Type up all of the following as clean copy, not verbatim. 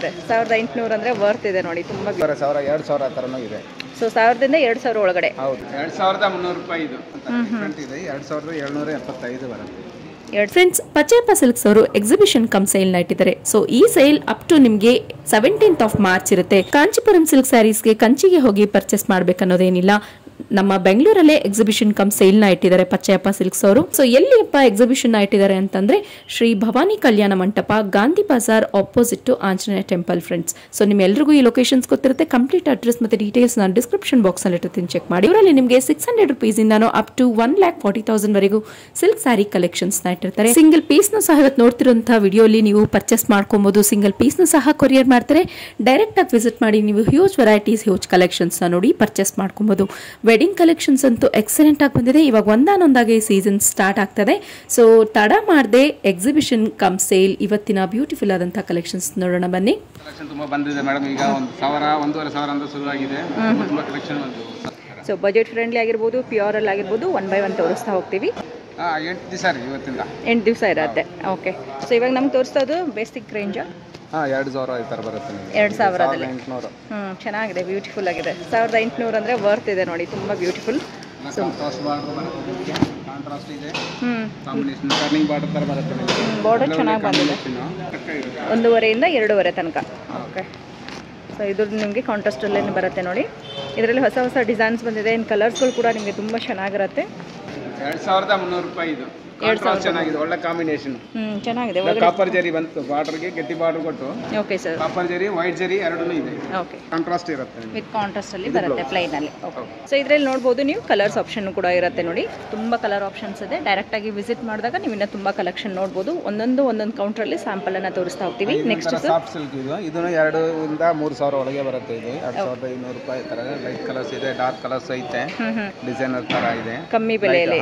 ಹಾಗಾದ್ರೆ 1800 ಅಂದ್ರೆ ವರ್ತ್ ಇದೆ ನೋಡಿ, ತುಂಬಾ 1000 2000 ತರನೂ ಇದೆ. ಸೊ 1000ದಿಂದ 2000 ಒಳಗಡೆ. ಹೌದು, 2300 ರೂಪಾಯಿ ಇದು ಡಿಫರೆಂಟ್ ಇದೆ. 2775 ಬರುತ್ತೆ. ಫ್ರೆಂಡ್ಸ್, ಪಚೇಪ ಸಿಲ್ಕ್ಸ್ ಅವರು ಎಕ್ಸಿಬಿಷನ್ ಕಮ್ ಸೇಲ್ ನ ಇಟ್ಟಿದ್ದಾರೆ. ಸೊ ಈ ಸೇಲ್ ಅಪ್ ಟು ನಿಮ್ಗೆ 17th of March ಇರುತ್ತೆ. ಕಾಂಚೀಪುರಂ ಸಿಲ್ಕ್ ಸ್ಯಾರೀಸ್ಗೆ ಕಂಚಿಗೆ ಹೋಗಿ ಪರ್ಚೇಸ್ ಮಾಡ್ಬೇಕನ್ನೋದೇನಿಲ್ಲ. ನಮ್ಮ ಬೆಂಗಳೂರಲ್ಲೇ ಎಕ್ಸಿಬಿಷನ್ ಕಮ್ ಸೇಲ್ ನ ಇಟ್ಟಿದ್ದಾರೆ ಪಚ್ಚಯ್ಯಪ್ಪ ಸಿಲ್ಕ್ಸ್ ಅವರು. ಸೊ ಎಲ್ಲಿಯಪ್ಪ ಎಕ್ಸಿಬಿಷನ್ ನ ಇಟ್ಟಿದ್ದಾರೆ ಅಂತಂದ್ರೆ Shri Bhavani Kalyana Mantapa, Gandhi Bazaar opposite to Anjaneya temple. Friends, so ನಿಮ್ಮೆಲ್ಲರಿಗೂ ಈ ಲೊಕೇಶನ್ಸ್ ಗೊತ್ತಿರುತ್ತೆ. ಕಂಪ್ಲೀಟ್ ಅಡ್ರೆಸ್ ಮತ್ತೆ ಡೀಟೇಲ್ಸ್ ನಾನು ಡಿಸ್ಕ್ರಿಪ್ಷನ್ ಬಾಕ್ಸ್ ಅಲ್ಲಿ ಇಟ್ಟಿರ್ತೀನಿ, ಚೆಕ್ ಮಾಡಿ. ಇವರಲ್ಲಿ ನಿಮಗೆ 600 ರೂಪೀಸ್ ಇಂದಾನು ಅಪ್ ಟು 1,40,000 ವರೆಗೂ ಸಿಲ್ಕ್ ಸ್ಯಾರಿ ಕಲೆಕ್ಷನ್ಸ್ ನ ಇಟ್ಟಿರ್ತಾರೆ. ಸಿಂಗಲ್ ಪೀಸ್ ನ ಸಹ ಇವತ್ತು ನೋಡ್ತಿರುವಂತಹ ವಿಡಿಯೋಲಿ ನೀವು ಪರ್ಚೇಸ್ ಮಾಡ್ಕೊಬಹುದು. ಸಿಂಗಲ್ ಪೀಸ್ ನ ಸಹ ಕೊರಿಯರ್ ಮಾಡ್ತಾರೆ. ಡೈರೆಕ್ಟ್ ಆಗಿ ವಿಸಿಟ್ ಮಾಡಿ ನೀವು ಹ್ಯೂಜ್ ವೆರೈಟೀಸ್, ಹ್ಯೂಜ್ ಕಲೆಕ್ಷನ್ಸ್ ನ ನೋಡಿ ಪರ್ಚೇಸ್ ಮಾಡ್ಕೊಬಹುದು. ವೆಡ್ಡಿಂಗ್ ಕಲೆಕ್ಷನ್ಸ್ ಅಂತೂ ಎಕ್ಸಲೆಂಟ್ ಆಗಿ ಬಂದಿದೆ. ಇವಾಗ ಒಂದಾನೊಂದಾಗಿ ಸೀಸನ್ ಸ್ಟಾರ್ಟ್ ಆಗ್ತದೆ. ಸೊ ತಡ ಮಾಡದೆ ಎಕ್ಸಿಬಿಷನ್ ಕಮ್ ಸೇಲ್ ಇವತ್ತಿನ ಬ್ಯೂಟಿಫುಲ್ ಆದಂತಹ ಕಲೆಕ್ಷನ್ಸ್ ನೋಡೋಣ ಬನ್ನಿ. ಕಲೆಕ್ಷನ್ ತುಂಬಾ ಬಂದಿದೆ ಮೇಡಮ್. ಈಗ 1000 1500 ಅಂತ ಶುರುವಾಗಿದೆ. ತುಂಬಾ ಕಲೆಕ್ಷನ್ ಬಂತು. ಸೊ ಬಜೆಟ್ ಫ್ರೆಂಡ್ಲಿ ಆಗಿರ್ಬೋದು, ಪ್ಯೂರ್ ಅಲ್ಲಿ ಆಗಿರ್ಬೋದು, 1 by 1 ತೋರಿಸ್ತಾ ಹೋಗ್ತೀವಿ. 8 ದಿವಸ ಇವತ್ತಿಂದ 8 ದಿವಸ ಇರುತ್ತೆ. ಓಕೆ, ಸೊ ಇವಾಗ ನಮ್ಗೆ ತೋರಿಸ್ತಾ ಇರೋದು ಬೇಸಿಕ್ ರೇಂಜ್. 2000 ಈ ತರ ಬರುತ್ತೆ. 2800. ಚೆನ್ನಾಗಿದೆ, ಬ್ಯೂಟಿಫುಲ್ ಆಗಿದೆ. 1800 ಅಂದ್ರೆ ವರ್ತ್ ಇದೆ ನೋಡಿ, ತುಂಬಾ ಬ್ಯೂಟಿಫುಲ್. ಕಾಂಟ್ರಾಸ್ಟ್ ಇದೆ. ಕಾಂಬಿನೇಷನ್ ಟರ್ನಿಂಗ್ ಬಾರ್ಡರ್ ತರ ಬರುತ್ತೆ. ಬಾರ್ಡರ್ ಚೆನ್ನಾಗಿ ಬಂದಿದೆ, 1.5 ಇಂದ 2.5 ತನಕ. ಓಕೆ, ಸೊ ಇದು ನಿಮಗೆ ಕಾಂಟ್ರಾಸ್ಟ್ ಅಲ್ಲೇ ಬರುತ್ತೆ ನೋಡಿ. ಇದರಲ್ಲಿ ಹೊಸ ಹೊಸ ಡಿಸೈನ್ಸ್ ಬಂದಿದೆ. ಇನ್ನು ಕಲರ್ಸ್ಗಳು ಕೂಡ ನಿಮಗೆ ತುಂಬಾ ಚೆನ್ನಾಗಿರುತ್ತೆ. 2300 ರೂಪಾಯಿ ಇದು. ಚೆನ್ನಾಗಿದೆ, ಒಳ್ಳೆ ಕಾಂಬಿನೇಷನ್. ಚೆನ್ನಾಗಿದೆ. ಕಾಪರ್ ಜರಿ ಬಂತು ಬಾರ್ಡರ್ಗೆ, ಗಟ್ಟಿ ಬಾರ್ಡರ್ ಕೊಟ್ಟು. ಓಕೆ ಸರ್, ಕಾಪರ್ ಜರಿ, ವೈಟ್ ಜರಿ ಎರಡೂ ಇದೆ. ಓಕೆ, ಕಾಂಟ್ರಾಸ್ಟ್ ಇರುತ್ತೆ. ವಿತ್ ಕಾಂಟ್ರಾಸ್ಟ್ ಅಲ್ಲಿ ಬರುತ್ತೆ, ಪ್ಲೈನ್ ಅಲ್ಲಿ. ಸೊ ಇದರಲ್ಲಿ ನೋಡಬಹುದು ನೀವು ಕಲರ್ಸ್ ಆಪ್ಷನ್ ಕೂಡ ಇರುತ್ತೆ ನೋಡಿ. ತುಂಬಾ ಕಲರ್ ಆಪ್ಷನ್ಸ್ ಇದೆ. ಡೈರೆಕ್ಟ್ ಆಗಿ ವಿಸಿಟ್ ಮಾಡಿದಾಗ ನೀವು ಇನ್ನೂ ತುಂಬಾ ಕಲೆಕ್ಷನ್ ನೋಡಬಹುದು. ಒಂದೊಂದು ಕೌಂಟರ್ ಅಲ್ಲಿ ಸ್ಯಾಂಪಲ್ ಅನ್ನ ತೋರಿಸ್ತಾ ಹೋಗ್ತೀವಿ. ನೆಕ್ಸ್ಟ್ ಸಾಫ್ಟ್ ಸಿಲ್ಕ್ ಇದು. ಇದನ್ನು 2 ಇಂದ 3000 ಒಳಗೆ ಬರುತ್ತೆ. ಇದು 2500 ರೂಪಾಯಿ ತರ. ಲೈಟ್ ಕಲರ್ಸ್ ಇದೆ, ಡಾರ್ಕ್ ಕಲರ್ಸ್ ಐತೆ, ಡಿಸೈನರ್ ತರ ಇದೆ, ಕಮ್ಮಿ ಬೆಲೆಯಲ್ಲಿ.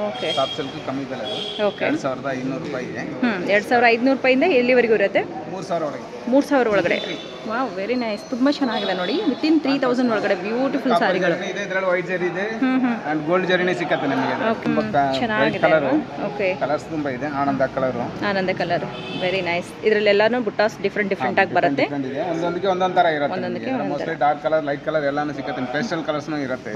ಓಕೆ, ಸಾಫ್ಟ್ ಸಿಲ್ಕ್ ಕಮ್ಮಿ ಬೆಲೆ. ಓಕೆ, 2500 ರೂಪಾಯಿ ಇದೆ. 2500 ರೂಪಾಯಿಂದ ಎಲ್ಲಿವರೆಗೂ ಇರುತ್ತೆ? 3000 ಒಳಗೆ. 3000 ಒಳಗಡೆ. Wow, very nice. ತುಂಬಾ ಚೆನ್ನಾಗಿದೆ ನೋಡಿ. ವಿತಿನ್ 3000 ಒಳಗಡೆ ಬ್ಯೂಟಿಫುಲ್ ಸಾರಿಗಳು ಇದೆ. ಇದರಲ್ಲಿ ವೈಟ್ ಜರಿ ಇದೆ ಅಂಡ್ ಗೋಲ್ಡ್ ಜರಿನೇ ಸಿಕ್ಕತ್ತೆ ನಮಗೆ. ಚೆನ್ನಾಗಿದೆ. ಓಕೆ, ಕಲರ್ಸ್ ತುಂಬಾ ಇದೆ. ಆನಂದ ಕಲರ್, ವೆರಿ ನೈಸ್. ಇದರಲ್ಲೆಲ್ಲಾನು ಬುಟ್ಟಾಸ್ ಡಿಫರೆಂಟ್ ಆಗಿ ಬರುತ್ತೆ. ಒಂದೊಂದಕ್ಕೆ ಒಂದೊಂದು ತರ ಇರುತ್ತೆ. Mostly dark colour, light colour ಎಲ್ಲಾನು ಸಿಕ್ಕತ್ತೆ. ಪೇಸ್ಟಲ್ ಕಲರ್ಸ್ನು ಇರುತ್ತೆ.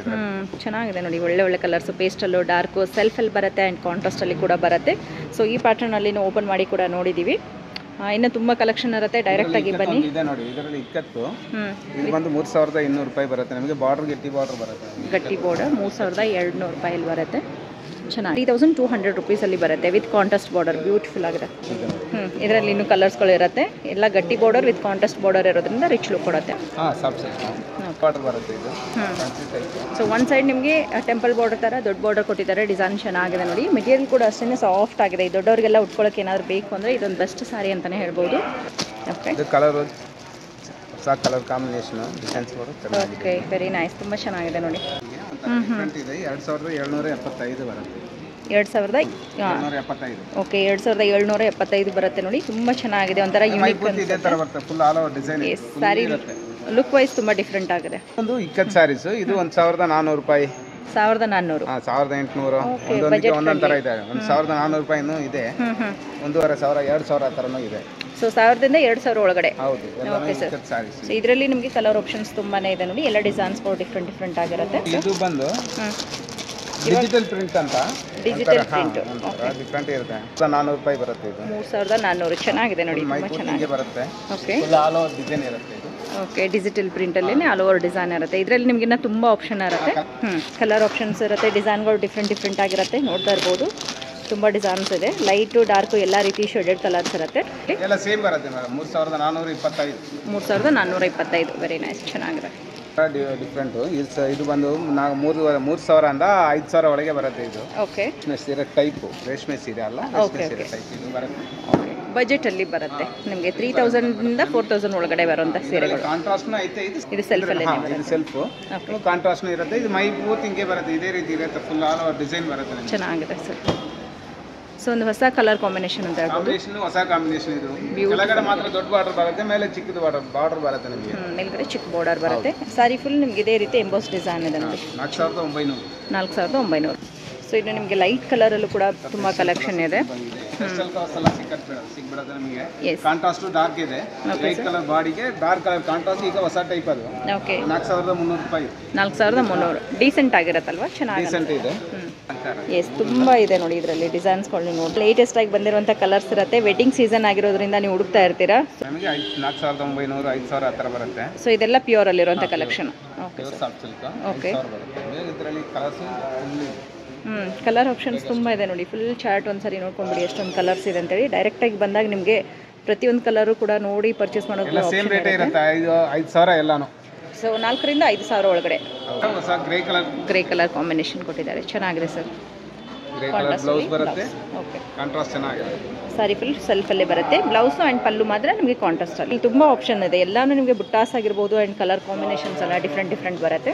ಚೆನ್ನಾಗಿದೆ ನೋಡಿ, ಒಳ್ಳೆ ಕಲರ್ಸ್. ಪೇಸ್ಟಲ್, ಡಾರ್ಕ್, ಸೆಲ್ಫ್ ಅಲ್ಲಿ ಬರುತ್ತೆ ಅಂಡ್ ಕಾಂಟ್ರಾಸ್ಟ್ ಅಲ್ಲಿ ಕೂಡ ಬರುತ್ತೆ. ಸೊ ಈ ಪ್ಯಾಟರ್ನ್ ಅಲ್ಲಿ ಓಪನ್ ಮಾಡಿ ಕೂಡ ನೋಡಿದೀವಿ. ಇನ್ನು ತುಂಬಾ ಕಲೆಕ್ಷನ್ ಇರುತ್ತೆ. ಡೈರೆಕ್ಟ್ ಆಗಿ ಬನ್ನಿ. ಇದೆ ನೋಡಿ, ಇದರಲ್ಲಿ ಇಕ್ಕತ್ತು. ಇದು ಬಂದು 3200 ರೂಪಾಯಿ ಬರುತ್ತೆ ನಮಗೆ. ಬಾರ್ಡರ್ ಗಟ್ಟಿ ಬಾರ್ಡರ್ ಬರುತ್ತೆ. ಗಟ್ಟಿ ಬಾರ್ಡರ್ 3200 ರೂಪಾಯಲ್ಲಿ ಬರುತ್ತೆ. ಚೆನ್ನಾಗಿ 3200 ರೂಪೀಸ್ ಅಲ್ಲಿ ಬರುತ್ತೆ ವಿತ್ ಕಾಂಟ್ರಾಸ್ಟ್ ಬಾರ್ಡರ್. ಬ್ಯೂಟಿಫುಲ್ ಆಗಿದೆ. ಇದರಲ್ಲಿ ಇನ್ನು ಕಲರ್ಸ್ಗಳು ಇರುತ್ತೆ. ಎಲ್ಲ ಗಟ್ಟಿ ಬಾರ್ಡರ್ ವಿತ್ ಕಾಂಟ್ರಾಸ್ಟ್ ಬಾರ್ಡರ್ ಇರೋದ್ರಿಂದ ರಿಚ್ ಲುಕ್ ಕೊಡುತ್ತೆ. ಸೊ ಒನ್ ಸೈಡ್ ನಿಮಗೆ ಟೆಂಪಲ್ ಬಾರ್ಡರ್ ತರ ದೊಡ್ಡ ಬಾರ್ಡರ್ ಕೊಟ್ಟಿದ್ದಾರೆ. ಡಿಸೈನ್ ಚೆನ್ನಾಗಿದೆ ನೋಡಿ. ಮೆಟೀರಿಯಲ್ ಕೂಡ ಅಷ್ಟೇ ಸಾಫ್ಟ್ ಆಗಿದೆ. ಈ ದೊಡ್ಡವರಿಗೆಲ್ಲ ಉಟ್ಕೊಳ್ಳೋಕೆ ಏನಾದ್ರು ಬೇಕು ಅಂದ್ರೆ ಇದೊಂದು ಬೆಸ್ಟ್ ಸಾರಿ ಅಂತಾನೆ ಹೇಳ್ಬೋದು. ಓಕೆ, ಕಲರ್ ಕಾಂಬಿನೇಷನ್ ಡಿಸೈನ್ಸ್ ಬರುತ್ತೆ. Okay, very nice. ತುಂಬಾ ಚೆನ್ನಾಗಿದೆ ನೋಡಿ. 2775 ಬರುತ್ತೆ. 2775. ಓಕೆ, 2775 ಬರುತ್ತೆ ನೋಡಿ. ತುಂಬಾ ಚೆನ್ನಾಗಿದೆ. ಒಂಥರ ಯೂನಿಕ್ ಇದೆ ತರ ಬರುತ್ತೆ. ಫುಲ್ ಆಲ್ ಓವರ್ ಡಿಸೈನ್ ಸಾರಿ ಲುಕ್ ವೈಸ್ ತುಂಬಾ ಡಿಫರೆಂಟ್ ಆಗಿದೆ. ಒಂದು ಇಕ್ಕತ್ ಸಾರೀಸ್. ಇದು 1400 ರೂಪಾಯಿ. 1400. 1800. ಒಂದೊಂದಕ್ಕೆ ಒಂದೊಂದು ತರ ಇದೆ. 1400 ರೂಪಾಯಿನೂ ಇದೆ. 1500 2000 ತರನೂ ಇದೆ. ಸೊ 1000ದಿಂದ 2000 ಒಳಗಡೆ. ಹೌದು. Okay sir. ಸೊ ಇದರಲ್ಲಿ ನಿಮಗೆ ಕಲರ್ ಆಪ್ಷನ್ಸ್ ತುಂಬಾನೇ ಇದೆ ನೋಡಿ. ಎಲ್ಲ ಡಿಸೈನ್ಸ್ಗಳು ಡಿಫರೆಂಟ್ ಆಗಿರುತ್ತೆ. ಇದು ಬಂದು ಡಿಜಿಟಲ್ ಪ್ರಿಂಟ್ ಅಂತ. ಡಿಜಿಟಲ್ ಪ್ರಿಂಟ್ ಡಿಫರೆಂಟ್ ಇರುತ್ತೆ. 400 ರೂಪಾಯಿ ಬರುತ್ತೆ. ಇದು 3400. ಚೆನ್ನಾಗಿದೆ ನೋಡಿ, ತುಂಬಾ ಚೆನ್ನಾಗಿದೆ ಬರುತ್ತೆ. ಓಕೆ, ಆಲ್ ಓವರ್ ಡಿಸೈನ್ ಇರುತ್ತೆ ಇದು. ಓಕೆ, ಡಿಜಿಟಲ್ ಪ್ರಿಂಟ್ ಅಲ್ಲಿ ಆಲ್ ಓವರ್ ಡಿಸೈನ್ ಇರುತ್ತೆ. ಇದರಲ್ಲಿ ನಿಮಗೆ ಇನ್ನ ತುಂಬಾ ಆಪ್ಷನ್ ಇರುತ್ತೆ. ಕಲರ್ ಆಪ್ಷನ್ಸ್ ಇರುತ್ತೆ. ಡಿಸೈನ್ಗಳು ಡಿಫರೆಂಟ್ ಆಗಿರುತ್ತೆ. ನೋಡ್ತಾ ಇರಬಹುದು. ತುಂಬಾ ಡಿಸೈನ್ಸ್ ಇದೆ. ಲೈಟ್, ಡಾರ್ಕ್ ಎಲ್ಲ ರೀತಿ ಶೇಡೆಡ್ ಕಲರ್ಸ್ ಇರುತ್ತೆ. ಎಲ್ಲ ಸೇಮ್ ಬರುತ್ತೆ ಮೇಡಮ್. 3425. 3425. ವೆರಿ ನೈಸ್, ಚೆನ್ನಾಗಿದೆ. ಡಿಫ್ರೆಂಟ್. ಇದು ಬಂದು 3000 ಇಂದ 5000 ಒಳಗೆ ಬರುತ್ತೆ. ಇದು ಓಕೆ, ಸೀರೆ ಟೈಪ್ ರೇಷ್ಮೆ ಸೀರೆ ಅಲ್ಲ, ರೇಷ್ಮೆ ಸೀರೆ ಟೈಪ್ ಇದು ಬರುತ್ತೆ. ಬಜೆಟ್ ಅಲ್ಲಿ ಬರುತ್ತೆ ನಿಮಗೆ. 3000 ಇಂದ 4000 ಒಳಗಡೆ ಬರುವಂತ ಸೀರೆಗಳು. ಕಾಂಟ್ರಾಸ್ಟ್ ಐತೆ. ಇದು ಸೆಲ್ಫ್ ಅಲ್ಲಿ ಇದು ಸೆಲ್ಫ್ ಕಾಂಟ್ರಾಸ್ಟ್ ಇರುತ್ತೆ. ಇದು ಮೈ ಪೂರ್ತಿ ಹಿಂಗೆ ಬರುತ್ತೆ. ಇದೇ ರೀತಿ ಇರುತ್ತೆ. ಫುಲ್ ಆಲ್ ಓವರ್ ಡಿಸೈನ್ ಬರುತ್ತೆ. ಚೆನ್ನಾಗಿದೆ ಸರ್. ಸೊ ಒಂದು ಹೊಸ ಕಲರ್ ಕಾಂಬಿನೇಷನ್ ಅಂತ ಹೇಳ್ಬೋದು. ಹೊಸ ಕಾಂಬಿನೇಷನ್. ಇದು ಕೆಳಗಡೆ ಮಾತ್ರ ದೊಡ್ಡ ಬಾರ್ಡರ್ ಬರುತ್ತೆ, ಮೇಲೆ ಚಿಕ್ಕದು ಬಾರ್ಡರ್ ಬರುತ್ತೆ ನಿಮಗೆ. ಮೇಲ್ಗಡೆ ಚಿಕ್ಕ ಬಾರ್ಡರ್ ಬರುತ್ತೆ. ಸಾರಿ ಫುಲ್ ನಿಮ್ಗೆ ಇದೇ ರೀತಿ ಎಂಬೋಸ್ ಡಿಸೈನ್ ಇದೆ ನೋಡಿ. 4900. 4900. ಸೊ ಸೊ ಇದು ನಿಮಗೆ ಲೈಟ್ ಕಲರಲ್ಲೂ ಕೂಡ ತುಂಬ ಕಲೆಕ್ಷನ್ ಇದೆ. ಪೇಸ್ಟಲ್ ಕಲರ್ಸ್ ಎಲ್ಲ ಸಿಕ್ಬಿಡುತ್ತೆ ನಮಗೆ. ಎಸ್, ಕಾಂಟ್ರಾಸ್ಟ್ ಡಾರ್ಕ್ ಇದೆ, ಲೈಟ್ ಕಲರ್ ಬಾಡಿಗೆ ಡಾರ್ಕ್ ಕಲರ್ ಕಾಂಟ್ರಾಸ್ಟ್. ಈಗ ಹೊಸ ಟೈಪ್ ಅದು. ಓಕೆ, 4300 ರೂಪಾಯಿ. 4300 ಡೀಸೆಂಟ್ ಆಗಿರತ್ತಲ್ವಾ, ಚೆನ್ನಾಗಿ ಡೀಸೆಂಟ್ ಇದೆ. ಎಸ್, ತುಂಬ ಇದೆ ನೋಡಿ ಇದರಲ್ಲಿ ಡಿಸೈನ್ಸ್ಗಳು ನೋಡಿ. ಲೇಟೆಸ್ಟ್ ಆಗಿ ಬಂದಿರುವಂಥ ಕಲರ್ಸ್ ಇರುತ್ತೆ. ವೆಡ್ಡಿಂಗ್ ಸೀಸನ್ ಆಗಿರೋದ್ರಿಂದ ನೀವು ಹುಡುಕ್ತಾ ಇರ್ತೀರಾ. ನಮಗೆ 4900 5000 ಆ ಥರ ಬರುತ್ತೆ. ಸೊ ಇದೆಲ್ಲ ಪ್ಯೂರ್ ಅಲ್ಲಿರುವಂಥ collection. Okay, pure soft silk okay, 5000 ಬರುತ್ತೆ. ಇದರಲ್ಲಿ ಕಲರ್ಸ್ ಕಲರ್ ಆಪ್ಷನ್ಸ್ ತುಂಬ ಇದೆ ನೋಡಿ. ಫುಲ್ ಚಾರ್ಟ್ ಒಂದ್ಸರಿ ನೋಡ್ಕೊಂಡ್ಬಿಡಿ ಎಷ್ಟೊಂದು ಕಲರ್ಸ್ ಇದೆ ಅಂತೇಳಿ. ಡೈರೆಕ್ಟಾಗಿ ಬಂದಾಗ ನಿಮಗೆ ಪ್ರತಿಯೊಂದು ಕಲರು ಕೂಡ ನೋಡಿ ಪರ್ಚೇಸ್ ಎಲ್ಲ ಸೇಮ್ ರೇಟ್ ಮಾಡೋದು. ಇರುತ್ತೆ. 5000 ಎಲ್ಲಾನು. ಸೊ 4000 ರಿಂದ 5000 ಒಳಗಡೆ ಹೊಸ ಗ್ರೇ ಕಲರ್ ಕಾಂಬಿನೇಷನ್ ಕೊಟ್ಟಿದ್ದಾರೆ, ಚೆನ್ನಾಗಿದೆ ಸರ್. ಗ್ರೇ ಕಲರ್ ಬ್ಲೌಸ್ ಬರುತ್ತೆ. ಓಕೆ, ಕಾಂಟ್ರಾಸ್ಟ್ ಚೆನ್ನಾಗಿದೆ. ಸಾರಿ ಫುಲ್ ಸೆಲ್ಫಲ್ಲೇ ಬರುತ್ತೆ. ಬ್ಲೌಸು ಆ್ಯಂಡ್ ಪಲ್ಲು ಮಾತ್ರ ನಿಮಗೆ ಕಾಂಟ್ರಾಸ್ಟಲ್ಲಿ. ತುಂಬ ಆಪ್ಷನ್ ಇದೆ, ಎಲ್ಲಾನು ನಿಮಗೆ ಬುಟ್ಟಾಸ್ ಆಗಿರ್ಬೋದು ಆ್ಯಂಡ್ ಕಲರ್ ಕಾಂಬಿನೇಷನ್ಸ್ ಎಲ್ಲ ಡಿಫ್ರೆಂಟ್ ಬರುತ್ತೆ.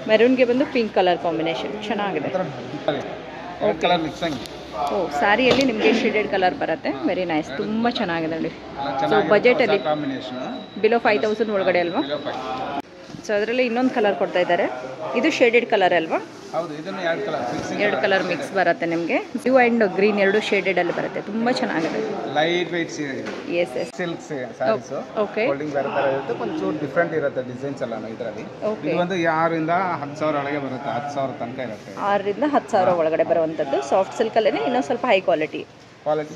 ಮೆರೂನ್ಗೆ ಬಂದು ಪಿಂಕ್ ಕಲರ್ ಕಾಂಬಿನೇಷನ್ ಚೆನ್ನಾಗಿದೆ. ಕಲರ್ ಮಿಕ್ಸ್ ಆಗಿ. ಓ, ಸ್ಯಾರಿಯಲ್ಲಿ ನಿಮಗೆ ಶೇಡೆಡ್ ಕಲರ್ ಬರುತ್ತೆ. ವೆರಿ ನೈಸ್, ತುಂಬ ಚೆನ್ನಾಗಿದೆ ನೋಡಿ. ಸೊ ಬಜೆಟಲ್ಲಿ ಕಾಂಬಿನೇಷನ್ ಬಿಲೋ 5000 ಒಳಗಡೆ ಅಲ್ವಾ? ಸೊ ಅದರಲ್ಲಿ ಇನ್ನೊಂದು ಕಲರ್ ಕೊಡ್ತಾ ಇದ್ದಾರೆ. ಇದು ಶೇಡೆಡ್ ಕಲರ್ ಅಲ್ವಾ? ಹೌದು, ಇದನ್ನು ಎರಡು ಕಲರ್ ಫಿಕ್ಸಿಂಗ್. ಎರಡು ಕಲರ್ ಮಿಕ್ಸ್ ಬರುತ್ತೆ ನಿಮಗೆ. ಬ್ಲೂ ಆ್ಯಂಡ್ ಗ್ರೀನ್ ಎರಡು ಶೇಡೆಡ್ ಅಲ್ಲಿ ಬರುತ್ತೆ, ತುಂಬ ಚೆನ್ನಾಗಿದೆ. Light weight yes yes, silk sarees. Okay, folding ಬೇರೆ ಥರ ಇರುತ್ತೆ, ಒಂಚೂರು ಡಿಫ್ರೆಂಟ್ ಇರುತ್ತೆ ಡಿಸೈನ್ಸ್ ಎಲ್ಲ ಇದರಲ್ಲಿ. ಓಕೆ, ಇದು ಒಂದು 6 ರಿಂದ 10,000 ಒಳಗೆ ಬರುತ್ತೆ. 10,000 ತನಕ ಇರುತ್ತೆ. 6 ರಿಂದ 10,000 ಒಳಗಡೆ ಬರುವಂಥದ್ದು. ಸಾಫ್ಟ್ ಸಿಲ್ಕಲ್ಲೇ ಇನ್ನೊಂದು ಸ್ವಲ್ಪ ಹೈ ಕ್ವಾಲಿಟಿ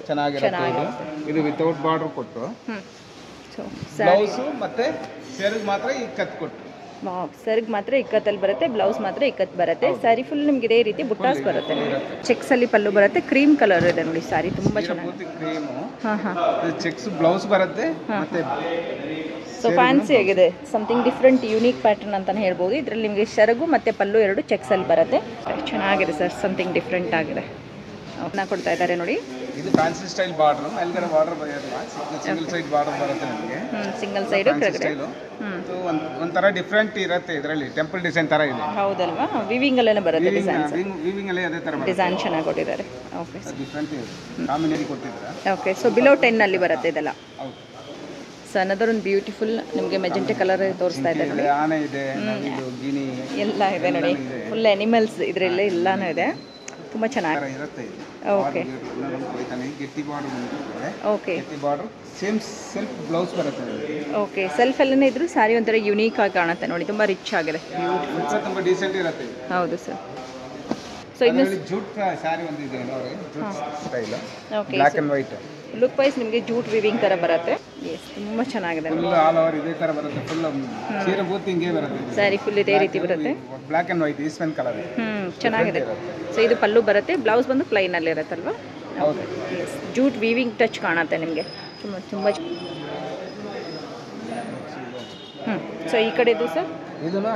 ಚೆನ್ನಾಗಿರುತ್ತೆ. ಇದು ವಿತೌಟ್ ಬಾರ್ಡರ್ ಕೊಟ್ಟು ಸೊ ಸ್ಯಾರಿ ಬ್ಲೌಸು ಮತ್ತೆ ಸೆರಗ್ ಮಾತ್ರ ಈ ಕತ್ ಕೊಟ್ಟು. ಸೆರಗ್ ಮಾತ್ರ ಇಕ್ಕತ್ತಲ್ಲಿ ಬರುತ್ತೆ, ಬ್ಲೌಸ್ ಮಾತ್ರ ಇಕ್ಕತ್ ಬರುತ್ತೆ. ಸ್ಯಾರಿ ಫುಲ್ ನಿಮ್ಗೆ ಇದೇ ರೀತಿ ಬುಟ್ಟಾಸ್ ಬರುತ್ತೆ. ಚೆಕ್ಸ್ ಅಲ್ಲಿ ಪಲ್ಲು ಬರುತ್ತೆ, ಕ್ರೀಮ್ ಕಲರ್ ಇದೆ ನೋಡಿ. ಸ್ಯಾರಿ ತುಂಬಾ ಚೆನ್ನಾಗಿದೆ. ಕ್ರೀಮು, ಹಾಂ ಹಾಂ, ಚೆಕ್ಸ್ ಬ್ಲೌಸ್ ಬರುತ್ತೆ. ಮತ್ತೆ ಸೊ ಫ್ಯಾನ್ಸಿ ಆಗಿದೆ, ಸಮಥಿಂಗ್ ಡಿಫ್ರೆಂಟ್ ಯೂನಿಕ್ ಪ್ಯಾಟರ್ನ್ ಅಂತಾನೆ ಹೇಳ್ಬೋದು. ಇದರಲ್ಲಿ ನಿಮಗೆ ಸೆರಗು ಮತ್ತೆ ಪಲ್ಲು ಎರಡು ಚೆಕ್ಸ್ ಅಲ್ಲಿ ಬರುತ್ತೆ. ಚೆನ್ನಾಗಿದೆ ಸರ್, ಸಮಥಿಂಗ್ ಡಿಫ್ರೆಂಟ್ ಆಗಿದೆ. ನಾ ಕೊಡ್ತಾ ಇದ್ದಾರೆ ನೋಡಿ. ಇದು ಫ್ಯಾನ್ಸಿ ಸ್ಟೈಲ್ ಬಾರ್ಡರ್, ಮೇಲ್ಗಡೆ ಬಾರ್ಡರ್ ಬರೋದಿಲ್ಲ, ಸಿಂಗಲ್ ಸೈಡ್ ಬಾರ್ಡರ್ ಬರುತ್ತೆ ನಮಗೆ. ಸಿಂಗಲ್ ಸೈಡ್ ಕೆಳಗಡೆ ಒಂಥರ ಡಿಫ್ರೆಂಟ್ ಇರುತ್ತೆ. ಇದರಲ್ಲಿ ಟೆಂಪಲ್ ಡಿಸೈನ್ ತರ ಇದೆ. ಹೌದಲ್ವಾ? ವಿವಿಂಗ್ ಅಲ್ಲೇನೆ ಬರುತ್ತೆ ಡಿಸೈನ್ಸ್. ವಿವಿಂಗ್ ಅಲ್ಲೇ ಅದೇ ತರ ಡಿಸೈನ್ ಚೆನ್ನಾಗಿ ಕೊಟ್ಟಿದ್ದಾರೆ. ಓಕೆ, ಡಿಫ್ರೆಂಟ್ ಇದೆ, ಕಾಂಬಿನೇಷನ್ ಕೊಟ್ಟಿದ್ದಾರೆ. ಓಕೆ, ಸೊ ಬಿಲೋ 10 ಅಲ್ಲಿ ಬರುತ್ತೆ ಇದೆಲ್ಲ. ಹೌದು. ಸೊ ಅನದರ್ ಒಂದು ಬ್ಯೂಟಿಫುಲ್ ನಿಮಗೆ ಮೆಜೆಂಟೆ ಕಲರ್ ತೋರಿಸ್ತಾ ಇದೆ ನೋಡಿ. ಆನೆ ಇದೆ, ಇದು ಗಿನಿ ಎಲ್ಲ ಇದೆ ನೋಡಿ. ಫುಲ್ ಅನಿಮಲ್ಸ್ ಇದರಲ್ಲಿ ಎಲ್ಲಾನು ಇದೆ, ತುಂಬ ಚೆನ್ನಾಗಿ ಇರುತ್ತೆ. ಓಕೆ, ಗೆಟ್ಟಿ ಬಾರ್ಡರ್ ಬಂದಿರುತ್ತೆ. ಓಕೆ, ಗೆಟ್ಟಿ ಬಾರ್ಡರ್ ಸೇಮ್ ಸೆಲ್ಫ್ ಬ್ಲೌಸ್ ಬರುತ್ತೆ. ಓಕೆ, ಸೆಲ್ಫ್ ಅಲ್ಲೇ ಇದ್ರೂ ಸ್ಯಾರಿ ಒಂಥರ ಯುನೀಕ್ ಆಗಿ ಕಾಣುತ್ತೆ ನೋಡಿ. ತುಂಬ ರಿಚ್ ಆಗಿದೆ, ತುಂಬಾ ಡೀಸೆಂಟ್ ಇರುತ್ತೆ. ಹೌದು ಸರ್. ಸೊ ಇನ್ನು ಜೂಟ್ ಸ್ಯಾರಿ ಒಂದು ಇದೆ ನೋಡಿ, jute style, okay, black and white. Look wise ನಿಮಗೆ ಜೂಟ್ ವಿವಿಂಗ್ ಥರ ಬರುತ್ತೆ. ಎಸ್, ತುಂಬ ಚೆನ್ನಾಗಿದೆ. ಫುಲ್ ಆಲ್ ಓವರ್ ಇದೇ ತರ ಬರುತ್ತೆ. ಫುಲ್ ಸೀರೆ ಬೂತ್ ಹಿಂಗೆ ಬರುತ್ತೆ. ಸ್ಯಾರಿ ಫುಲ್ ಇದೇ ರೀತಿ ಬರುತ್ತೆ. Black and white eastern colour. ಚೆನ್ನಾಗಿದೆ. ಸೊ ಇದು ಪಲ್ಲು ಬರುತ್ತೆ, ಬ್ಲೌಸ್ ಬಂದು ಪ್ಲೈನ್ ಅಲ್ಲಿ ಇರುತ್ತಲ್ವಾ? ಹೌದು. ಎಸ್, ಜೂಟ್ ವೀವಿಂಗ್ ಟಚ್ ಕಾಣುತ್ತೆ ನಿಮಗೆ. ತುಂಬ ಸೊ ಈ ಕಡೆದು ಸರ್ ಇದನ್ನು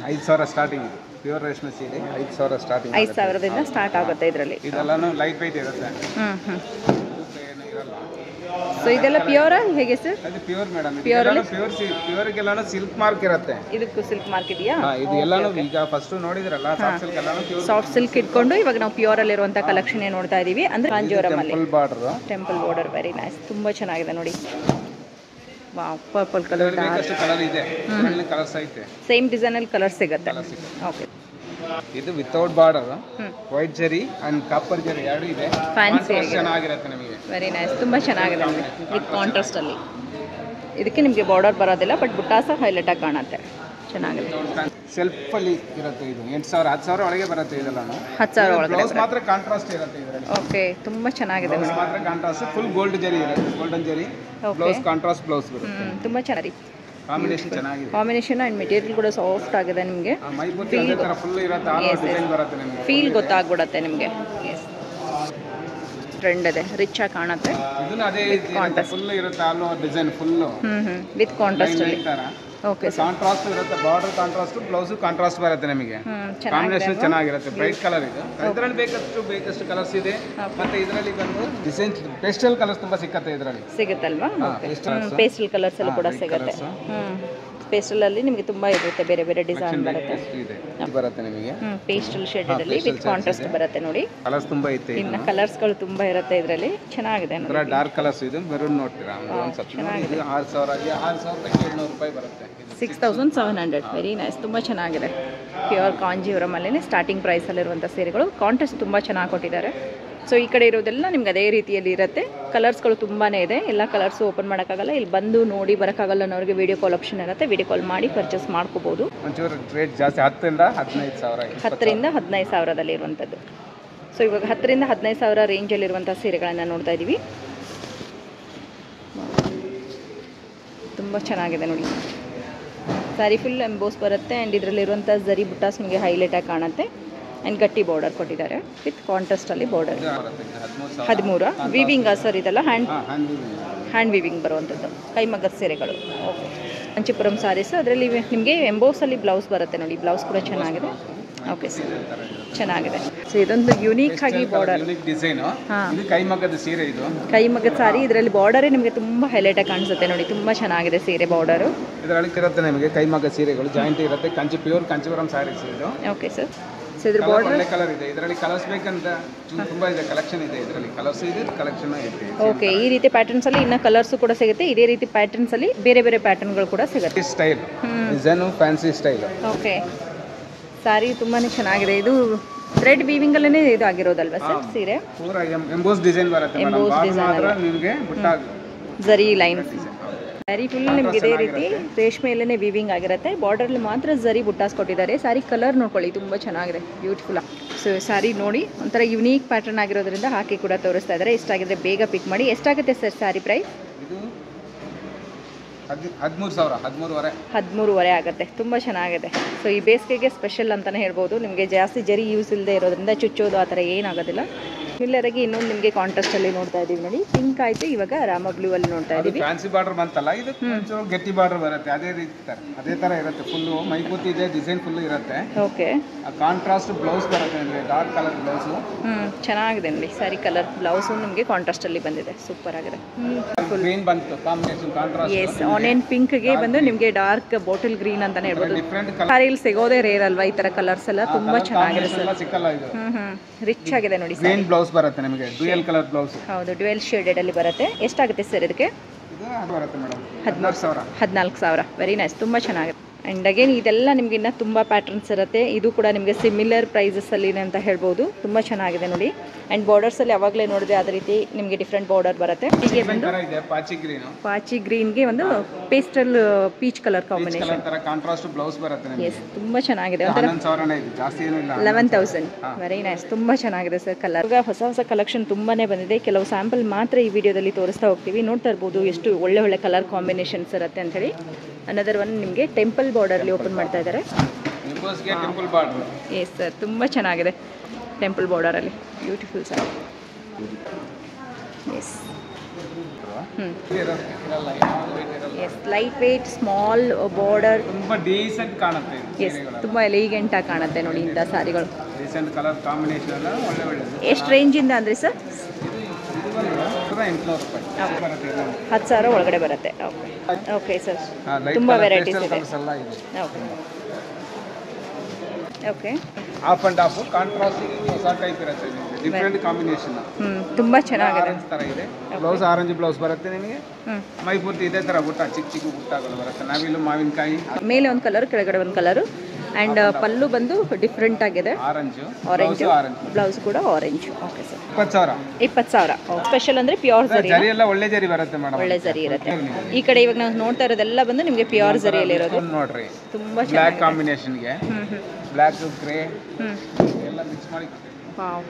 5000 ಸ್ಟಾರ್ಟಿಂಗ್ ಇದೆ. ಪ್ಯೂರ್ ರೇಷ್ಮೆ ಸೀರೆ 5000 ಸ್ಟಾರ್ಟಿಂಗ್. 5000ದಿಂದ ಸ್ಟಾರ್ಟ್ ಆಗುತ್ತೆ ಇದರಲ್ಲಿ. ಇದೆಲ್ಲಾನು ಲೈಟ್ ವೈಟ್ ಇರುತ್ತೆ. ಸೊ ಇದೆಲ್ಲ ಪ್ಯೂರಾ ಹೇಗೆ ಸರ್? ಅದು ಪ್ಯೂರ್ ಮೇಡಮ್. ಪ್ಯೂರ್ಗೆಲ್ಲಾನು ಸಿಲ್ಕ್ ಮಾರ್ಕ್ ಇರುತ್ತೆ. ಇದಕ್ಕೂ ಸಿಲ್ಕ್ ಮಾರ್ಕ್ ಇದೆಯಾ? ಇದು ಎಲ್ಲಾನು ಈಗ ಫಸ್ಟ್ ನೋಡಿದ್ರಲ್ಲ, ಸಾಫ್ಟ್ ಸಿಲ್ಕ್ ಎಲ್ಲಾನು ಪ್ಯೂರ್. ಸಾಫ್ಟ್ ಸಿಲ್ಕ್ ಇಟ್ಕೊಂಡು ಇವಾಗ ನಾವು ಪ್ಯೂರ್ ಅಲ್ಲಿರುವಂಥ ಕಲೆಕ್ಷನ್ ನೋಡ್ತಾ ಇದೀವಿ. ಅಂದ್ರೆ ಕಾಂಜೀವರಂ ಅಲ್ಲಿ ಟೆಂಪಲ್ ಬಾರ್ಡರ್. ವೆರಿ ನೈಸ್, ತುಂಬ ಚೆನ್ನಾಗಿದೆ ನೋಡಿ. ವಾವ್, ಪರ್ಪಲ್ ಕಲರ್, ಕಲರ್ ಇದೆ, ಕಲರ್ಸ್ ಐತೆ. ಸೇಮ್ ಡಿಸೈನ್ ಅಲ್ಲಿ ಕಲರ್ ಸಿಗುತ್ತೆ. ಓಕೆ, ಇದು ವಿತೌಟ್ ಬಾರ್ಡರ್, ವೈಟ್ ಜರಿ ಅಂಡ್ ಕಾಪರ್ ಜರಿ ಎರಡು ಇದೆ. ಫ್ಯಾನ್ಸಿ ಚೆನ್ನಾಗಿರುತ್ತೆ ನಮಗೆ. ವೆರಿ ನೈಸ್, ತುಂಬ ಚೆನ್ನಾಗಿದೆ ನೋಡಿ. ವಿತ್ ಕಾಂಟ್ರಾಸ್ಟ್ ಅಲ್ಲಿ. ಇದಕ್ಕೆ ನಿಮಗೆ ಬಾರ್ಡರ್ ಬರೋದಿಲ್ಲ, ಬಟ್ ಬುಟ್ಟಾಸ ಹೈಲೈಟ್ ಆಗಿ ಕಾಣುತ್ತೆ. ಚೆನ್ನಾಗಿದೆ. ಸೆಲ್ಫ್ ಅಲ್ಲಿ ಇರುತ್ತೆ. ಇದು 8000 10,000 ಒಳಗೆ ಬರುತ್ತೆ. ಇದೆಲ್ಲ 10,000 ಒಳಗಡೆ. ಬ್ಲೌಸ್ ಮಾತ್ರ ಕಾಂಟ್ರಾಸ್ಟ್ ಇರುತ್ತೆ ಇದರಲ್ಲಿ. ಓಕೆ, ತುಂಬ ಚೆನ್ನಾಗಿದೆ ನೋಡಿ. ಮಾತ್ರ ಕಾಂಟ್ರಾಸ್ಟ್, ಫುಲ್ ಗೋಲ್ಡ್ ಜರಿ ಇರುತ್ತೆ, ಗೋಲ್ಡನ್ ಜರಿ. ಬ್ಲೌಸ್ ಕಾಂಟ್ರಾಸ್ಟ್ ಬ್ಲೌಸ್ ಬರುತ್ತೆ. ತುಂಬ ಚೆನ್ನಾಗಿ ಕಾಂಬಿನೇಷನ್ ಚೆನ್ನಾಗಿದೆ. ಕಾಂಬಿನೇಷನ್ ಅಂಡ್ ಮೆಟೀರಿಯಲ್ ಕೂಡ ಸಾಫ್ಟ್ ಆಗಿದೆ ನಿಮಗೆ. ಮೈಬೂತಿ ಅದೇ ತರ ಫುಲ್ ಇರುತ್ತೆ. ಆಲ್ ಡಿಸೈನ್ ಬರುತ್ತೆ ನಿಮಗೆ. ಫೀಲ್ ಗೊತ್ತಾಗ್ಬಿಡುತ್ತೆ ನಿಮಗೆ. ಎಸ್, ಟ್ರೆಂಡ್ ಇದೆ, ರಿಚ್ ಆಗಿ ಕಾಣುತ್ತೆ. ಇದನ್ನ ಅದೇ ಫುಲ್ ಇರುತ್ತೆ. All design full with contrast ಅಲ್ಲಿ. ಓಕೆ, ಕಾಂಟ್ರಾಸ್ಟ್ ಇರುತ್ತೆ. ಬಾರ್ಡರ್ ಕಾಂಟ್ರಾಸ್ಟ್, ಬ್ಲೌಸ್ ಕಾಂಟ್ರಾಸ್ಟ್ ಬರುತ್ತೆ ನಿಮಗೆ. ಕಾಂಬಿನೇಷನ್ ಚೆನ್ನಾಗಿರುತ್ತೆ. ಬ್ರೈಟ್ ಕಲರ್ ಇದೆ. ಇದರಲ್ಲಿ ಬೇಕಷ್ಟು ಕಲರ್ಸ್ ಇದೆ. ಮತ್ತೆ ಇದರಲ್ಲಿ ಬಂದು ಡಿಸೈನ್ ಪೇಸ್ಟಲ್ ಕಲರ್ಸ್ ತುಂಬಾ ಸಿಕ್ಕತ್ತೆ ಇದರಲ್ಲಿ. ಸಿಗುತ್ತಲ್ವಾ? ಪೇಸ್ಟಲ್ ಕಲರ್ಸ್ ಎಲ್ಲ ಕೂಡ ಸಿಗುತ್ತೆ. ಪೇಸ್ಟಲ್ ಅಲ್ಲಿ ನಿಮಗೆ ತುಂಬಾ ಇರುತ್ತೆ, ಬೇರೆ ಬೇರೆ ಡಿಸೈನ್ ಬರುತ್ತೆ. ಬರುತ್ತೆ ನಿಮಗೆ ಪೇಸ್ಟಲ್ ಶೇಡೆಡ್ ಅಲ್ಲಿ ವಿತ್ ಕಾಂಟ್ರಾಸ್ಟ್ ಬರುತ್ತೆ ನೋಡಿ. ಕಲರ್ಸ್ ತುಂಬಾ ಐತೆ. ಇನ್ನ ಕಲರ್ಸ್ ಗಳು ತುಂಬಾ ಇರುತ್ತೆ ಇದರಲ್ಲಿ. ಚೆನ್ನಾಗಿದೆ ನೋಡಿ. ಡಾರ್ಕ್ ಕಲರ್ಸ್ ಇದು ಮೆರೂನ್ ನೋಡ್ತೀರಾ? ಇದು 6000 ರೂಪಾಯಿ ಬರುತ್ತೆ. 6700. ವೆರಿ ನೈಸ್, ತುಂಬಾ ಚೆನ್ನಾಗಿದೆ. ಪ್ಯೂರ್ ಕಾಂಜೀವರಮಲ್ಲೇ ಸ್ಟಾರ್ಟಿಂಗ್ ಪ್ರೈಸಲ್ಲಿರುವಂಥ ಸೀರೆಗಳು. ಕಾಂಟ್ರಾಸ್ಟ್ ತುಂಬ ಚೆನ್ನಾಗಿ ಕೊಟ್ಟಿದ್ದಾರೆ. ಸೊ ಈ ಕಡೆ ಇರೋದೆಲ್ಲ ನಿಮ್ಗೆ ಅದೇ ರೀತಿಯಲ್ಲಿ ಇರುತ್ತೆ. ಕಲರ್ಸ್ಗಳು ತುಂಬಾ ಇದೆ. ಎಲ್ಲ ಕಲರ್ಸು ಓಪನ್ ಮಾಡೋಕ್ಕಾಗಲ್ಲ, ಇಲ್ಲಿ ಬಂದು ನೋಡಿ ಬರೋಕ್ಕಾಗಲ್ಲ ಅನ್ನೋರಿಗೆ ವೀಡಿಯೋ ಕಾಲ್ ಆಪ್ಷನ್ ಇರುತ್ತೆ. ವೀಡಿಯೋ ಕಾಲ್ ಮಾಡಿ ಪರ್ಚೇಸ್ ಮಾಡ್ಕೋಬೋದು. ಒಂಚೂರು ರೇಟ್ ಜಾಸ್ತಿ 10,000 15 ಸಾವಿರದಲ್ಲಿ ಇರುವಂಥದ್ದು. ಸೊ ಇವಾಗ 10,000 15,000 ರೇಂಜಲ್ಲಿರುವಂಥ ಸೀರೆಗಳನ್ನು ನೋಡ್ತಾ ಇದ್ದೀವಿ. ತುಂಬ ಚೆನ್ನಾಗಿದೆ ನೋಡಿ. ಸ್ಯಾರಿ ಫುಲ್ ಎಂಬೋಸ್ ಬರುತ್ತೆ ಆ್ಯಂಡ್ ಇದರಲ್ಲಿರುವಂಥ ಜರಿ ಬುಟ್ಟಾಸ್ ನಿಮಗೆ ಹೈಲೈಟಾಗಿ ಕಾಣುತ್ತೆ. ಆ್ಯಂಡ್ ಗಟ್ಟಿ ಬಾರ್ಡರ್ ಕೊಟ್ಟಿದ್ದಾರೆ ವಿತ್ ಕಾಂಟ್ರಾಸ್ಟಲ್ಲಿ ಬಾರ್ಡರ್. 13 ವಿವಿಂಗ್ ಸರ್ ಇದೆಲ್ಲ ಹ್ಯಾಂಡ್ ವಿವಿಂಗ್ ಬರುವಂಥದ್ದು ಕೈಮಗ್ಗದ ಸೀರೆಗಳು. ಓಕೆ, ಕಾಂಚೀಪುರಂ ಸ್ಯಾರೀಸ್. ಅದರಲ್ಲಿ ನಿಮಗೆ ಎಂಬೋಸಲ್ಲಿ ಬ್ಲೌಸ್ ಬರುತ್ತೆ ನೋಡಿ. ಬ್ಲೌಸ್ ಕೂಡ ಚೆನ್ನಾಗಿದೆ. ಓಕೆ ಸರ್, ಚೆನ್ನಾಗಿದೆ. ಸೊ ಇದೊಂದು ಯುನೀಕ್ ಆಗಿ ಬಾರ್ಡರ್ ಡಿಸೈನು. ಇದು ಕೈಮಗ್ಗದ ಸೀರೆ. ಇದು ಕೈಮಗ್ಗದ ಸಾರಿ. ಇದರಲ್ಲಿ ಬಾರ್ಡರೇ ನಿಮಗೆ ತುಂಬ ಹೈಲೈಟಾಗಿ ಕಾಣಿಸುತ್ತೆ ನೋಡಿ. ತುಂಬ ಚೆನ್ನಾಗಿದೆ ಸೀರೆ ಬಾರ್ಡರು. ಇದರಲ್ಲಿ ಇರುತ್ತೆ ನಿಮಗೆ ಕೈಮಗ್ಗ ಸೀರೆಗಳು ಜಾಯಿಂಟ್ ಇರುತ್ತೆ. ಪ್ಯೂರ್ ಕಾಂಚೀಪುರಂ ಸ್ಯಾರೀಸ್ ಇದು. Okay sir. ಸೊ ಇದ್ರ ಬಾರ್ಡರ್ ಒಳ್ಳೆ ಕಲರ್ ಇದೆ. ಇದರಲ್ಲಿ ಕಲರ್ಸ್ ಬೇಕಂತ ತುಂಬಾ ಇದೆ, ಕಲೆಕ್ಷನ್ ಇದೆ. ಇದರಲ್ಲಿ ಕಲರ್ಸ್ ಇದೆ, ಕಲೆಕ್ಷನ್ ಇದೆ. ಓಕೆ, ಈ ರೀತಿ ಪ್ಯಾಟರ್ನ್ಸ್ ಅಲ್ಲಿ ಇನ್ನ ಕಲರ್ಸ್ ಕೂಡ ಸಿಗುತ್ತೆ. ಇದೇ ರೀತಿ ಪ್ಯಾಟರ್ನ್ಸ್ ಅಲ್ಲಿ ಬೇರೆ ಬೇರೆ ಪ್ಯಾಟರ್ನ್ಗಳು ಕೂಡ ಸಿಗುತ್ತೆ. Style design fancy style. Okay, sari ತುಂಬಾನೇ ಚೆನ್ನಾಗಿದೆ. ಇದು ಥ್ರೆಡ್ ವೀವಿಂಗ್ ಅಲ್ಲೇ ಇದು ಆಗಿರೋದಲ್ವಾ ಸರ್ ಸೀರೆ? ಪೂರಾ ಎಂಬೋಸ್ ಡಿಸೈನ್ ಬರುತ್ತೆ ಮೇಡಂ. ಮಾತ್ರ ನಿಮಗೆ ಬುಟ್ಟ ಜರಿ ಲೈನ್ ಸ್ಯಾರಿ ಫುಲ್ ನಿಮ್ಗೆ ಇದೇ ರೀತಿ ರೇಷ್ಮೆಯಲ್ಲೇ ವೀವಿಂಗ್ ಆಗಿರುತ್ತೆ. ಬಾರ್ಡರ್ಲಿ ಮಾತ್ರ ಜರಿ ಬುಟ್ಟಾಸ್ ಕೊಟ್ಟಿದ್ದಾರೆ. ಸ್ಯಾರಿ ಕಲರ್ ನೋಡ್ಕೊಳ್ಳಿ, ತುಂಬ ಚೆನ್ನಾಗಿದೆ, ಬ್ಯೂಟಿಫುಲ್. ಸೊ ಸ್ಯಾರಿ ನೋಡಿ ಒಂಥರ ಯುನೀಕ್ ಪ್ಯಾಟರ್ನ್ ಆಗಿರೋದ್ರಿಂದ ಹಾಕಿ ಕೂಡ ತೋರಿಸ್ತಾ ಇದ್ದಾರೆ. ಎಷ್ಟಾಗಿದ್ರೆ ಬೇಗ ಪಿಕ್ ಮಾಡಿ. ಎಷ್ಟಾಗುತ್ತೆ ಸರ್ ಸ್ಯಾರಿ ಪ್ರೈಸ್? ಇದು 13,000 13,500 ಆಗುತ್ತೆ. ತುಂಬ ಚೆನ್ನಾಗಿದೆ. ಸೊ ಈ ಬೇಸಿಗೆಗೆ ಸ್ಪೆಷಲ್ ಅಂತಲೇ ಹೇಳ್ಬೋದು. ನಿಮಗೆ ಜಾಸ್ತಿ ಜರಿ ಯೂಸ್ ಇಲ್ಲದೆ ಇರೋದ್ರಿಂದ ಚುಚ್ಚೋದು ಆ ಥರ ಏನಾಗೋದಿಲ್ಲ. ಸಿಮಿಲರಾಗಿ ಇನ್ನೊಂದು ನಿಮಗೆ ಕಾಂಟ್ರಾಸ್ಟಲ್ಲಿ ನೋಡ್ತಾ ಇದ್ದೀವಿ ನೋಡಿ. ಪಿಂಕ್ ಆಯಿತು, ಇವಾಗ ರಾಮ ಬ್ಲೂ ಅಲ್ಲಿ ನೋಡ್ತಾ ಇದ್ದೀವಿ. ಫ್ಯಾನ್ಸಿ ಬಾರ್ಡರ್ ಬಂತಲ್ಲ, ಇದು ಗಟ್ಟಿ ಬಾರ್ಡರ್ ಬರುತ್ತೆ. ಅದೇ ಥರ ಇರುತ್ತೆ. ಫುಲ್ಲು ಮೈಕೂತಿ ಇದೆ, ಡಿಸೈನ್ ಫುಲ್ ಇರುತ್ತೆ. ಓಕೆ, ಕಾಂಟ್ರಾಸ್ಟ್ ಬ್ಲೌಸ್ ಬರುತ್ತೆ ಅಂದರೆ ಡಾರ್ಕ್ ಕಲರ್ ಬ್ಲೌಸು. ಚೆನ್ನಾಗಿದೆ ನೋಡಿ. ಸ್ಯಾರಿ ಕಲರ್ ಬ್ಲೌಸು ನಿಮಗೆ ಕಾಂಟ್ರಾಸ್ಟಲ್ಲಿ ಬಂದಿದೆ. ಸೂಪರ್ ಆಗಿದೆ. ಗ್ರೀನ್ ಬಂತು ಕಾಂಬಿನೇಷನ್ ಕಾಂಟ್ರಾಸ್ಟ್. ಎಸ್, ಆನಿಯನ್ ಪಿಂಕ್ಗೆ ಬಂದು ನಿಮಗೆ ಡಾರ್ಕ್ ಬಾಟಲ್ ಗ್ರೀನ್ ಅಂತಾನೆ ಹೇಳ್ಬೋದು. ಡಿಫ್ರೆಂಟ್ ಸ್ಯಾರಿಯಲ್ಲಿ ಸಿಗೋದೇ ರೇರ್ ಅಲ್ವಾ ಈ ಥರ ಕಲರ್ಸ್ ಎಲ್ಲ. ತುಂಬ ಚೆನ್ನಾಗಿದೆ ಸರ್. ಸಿಕ್ಕಲ್ಲ ಇದು. ರಿಚ್ ಆಗಿದೆ ನೋಡಿ. ಗ್ರೀನ್ ಬ್ಲೌಸ್ ಬರುತ್ತೆ ನಿಮಗೆ, ಡ್ಯುಯಲ್ ಕಲರ್ ಬ್ಲೌಸ್. ಹೌದು, ಡ್ಯುಯಲ್ ಶೇಡೆಡ್ ಅಲ್ಲಿ ಬರುತ್ತೆ. ಎಷ್ಟಾಗುತ್ತೆ ಸರ್ ಇದಕ್ಕೆ? ಇದು ಬರುತ್ತೆ ಮೇಡಮ್ 14,000. 14,000. ವೆರಿ ನೈಸ್, ತುಂಬ ಚೆನ್ನಾಗಿದೆ. ಆ್ಯಂಡ್ ಅಗೇನ್ ಇದೆಲ್ಲ ನಿಮ್ಗೆ ಇನ್ನೂ ತುಂಬ ಪ್ಯಾಟರ್ನ್ಸ್ ಇರುತ್ತೆ. ಇದು ಕೂಡ ನಿಮಗೆ ಸಿಮಿಲರ್ ಪ್ರೈಸಸ್ಸಲ್ಲಿ ಅಂತ ಹೇಳ್ಬೋದು. ತುಂಬ ಚೆನ್ನಾಗಿದೆ ನೋಡಿ. ಆ್ಯಂಡ್ ಬಾರ್ಡರ್ಸಲ್ಲಿ ಯಾವಾಗಲೇ ನೋಡಿದ್ರೆ ಅದೇ ರೀತಿ ನಿಮಗೆ ಡಿಫ್ರೆಂಟ್ ಬಾರ್ಡರ್ ಬರುತ್ತೆ. ಹೀಗೆ ಬಂದು ಪಾಚಿ ಗ್ರೀನ್ಗೆ ಒಂದು pastel peach colour combination contrast blouse ಬರುತ್ತೆ. ಎಸ್, ತುಂಬ ಚೆನ್ನಾಗಿದೆ. 11,000. ವೆರಿ ನೈಸ್, ತುಂಬ ಚೆನ್ನಾಗಿದೆ ಸರ್ ಕಲರ್. ಈಗ ಹೊಸ ಹೊಸ ಕಲೆಕ್ಷನ್ ತುಂಬಾ ಬಂದಿದೆ. ಕೆಲವು ಸ್ಯಾಂಪಲ್ ಮಾತ್ರ ಈ ವಿಡಿಯೋದಲ್ಲಿ ತೋರಿಸ್ತಾ ಹೋಗ್ತೀವಿ. ನೋಡ್ತಾ ಇರ್ಬೋದು ಎಷ್ಟು ಒಳ್ಳೆ ಒಳ್ಳೆ ಕಲರ್ ಕಾಂಬಿನೇಷನ್ಸ್ ಇರುತ್ತೆ ಅಂಥೇಳಿ. ಅನದರ್ ಒನ್ ನಿಮಗೆ ಟೆಂಪಲ್ ಬಾರ್ಡರ್ಲಿ ಓಪನ್ ಮಾಡ್ತಾ ಇದ್ದಾರೆ. ಎಸ್ ಸರ್, ತುಂಬ ಚೆನ್ನಾಗಿದೆ. ಟೆಂಪಲ್ ಬಾರ್ಡರಲ್ಲಿ beautiful sir. Yes, yes, light weight small border. ತುಂಬ ಡೀಸೆಂಟ್ ಕಾಣುತ್ತೆ. ಎಸ್, ತುಂಬ ಎಲಿಗೆಂಟ್ ಆಗಿ ಕಾಣುತ್ತೆ ನೋಡಿ ಇಂಥ ಸಾರಿಗಳು. ಡೀಸೆಂಟ್ ಕಲರ್ ಕಾಂಬಿನೇಷನ್ ಎಲ್ಲ ಒಳ್ಳೆ ಒಳ್ಳೆದು. ಎಷ್ಟು ರೇಂಜಿಂದ ಅಂದರೆ ಸರ್? 10,000 ಒಳಗಡೆ ಬರುತ್ತೆ. ಓಕೆ ಸರ್, ತುಂಬ ವೆರೈಟೀಸ್ ಇದೆ. Okay, okay, of and of contrast ಹೊಸ ಟೈಪ್ ಇರುತ್ತೆ. Different combination. ತುಂಬ ಚೆನ್ನಾಗಿದೆ. ಆರೆಂಜ್ ಥರ ಇದೆ ಬ್ಲೌಸ್. ಆರೆಂಜ್ ಬ್ಲೌಸ್ ಬರುತ್ತೆ ನಿಮಗೆ. ಮೈ ಪೂರ್ತಿ ಇದೇ ಥರ ಬುಟ್ಟ, ಚಿಕ್ಕ ಚಿಕ್ಕ ಬುಟ್ಟಗಳು ಬರುತ್ತೆ. ನಾವಿಲ್ಲಿ ಮಾವಿನಕಾಯಿ ಮೇಲೆ ಒಂದು ಕಲರ್, ಕೆಳಗಡೆ ಒಂದು ಕಲರು. ಆ್ಯಂಡ್ ಪಲ್ಲು ಬಂದು ಡಿಫ್ರೆಂಟ್ ಆಗಿದೆ. ಆರೆಂಜ್ ಬ್ಲೌಸ್ ಕೂಡ ಆರೆಂಜ್. Okay sir, 20,000. ಸ್ಪೆಷಲ್ ಅಂದರೆ ಪ್ಯೂರ್ ಜರಿ. ಎಲ್ಲ ಒಳ್ಳೆ ಜರಿ ಬರುತ್ತೆ ಮೇಡಮ್. ಒಳ್ಳೆ ಜರಿ ಇರುತ್ತೆ. ಈ ಕಡೆ ಇವಾಗ ನಾವು ನೋಡ್ತಾ ಇರೋದೆಲ್ಲ ಬಂದು ನಿಮಗೆ ಪ್ಯೂರ್ ಜರಿಯಲ್ಲಿ ಇರೋದು. ನೋಡ್ರಿ, ತುಂಬ ಬ್ಲ್ಯಾಕ್ ಕಾಂಬಿನೇಷನ್ಗೆ ಬ್ಲ್ಯಾಕ್ ಗ್ರೇ ಎಲ್ಲ ಮಿಕ್ಸ್ ಮಾಡಿ.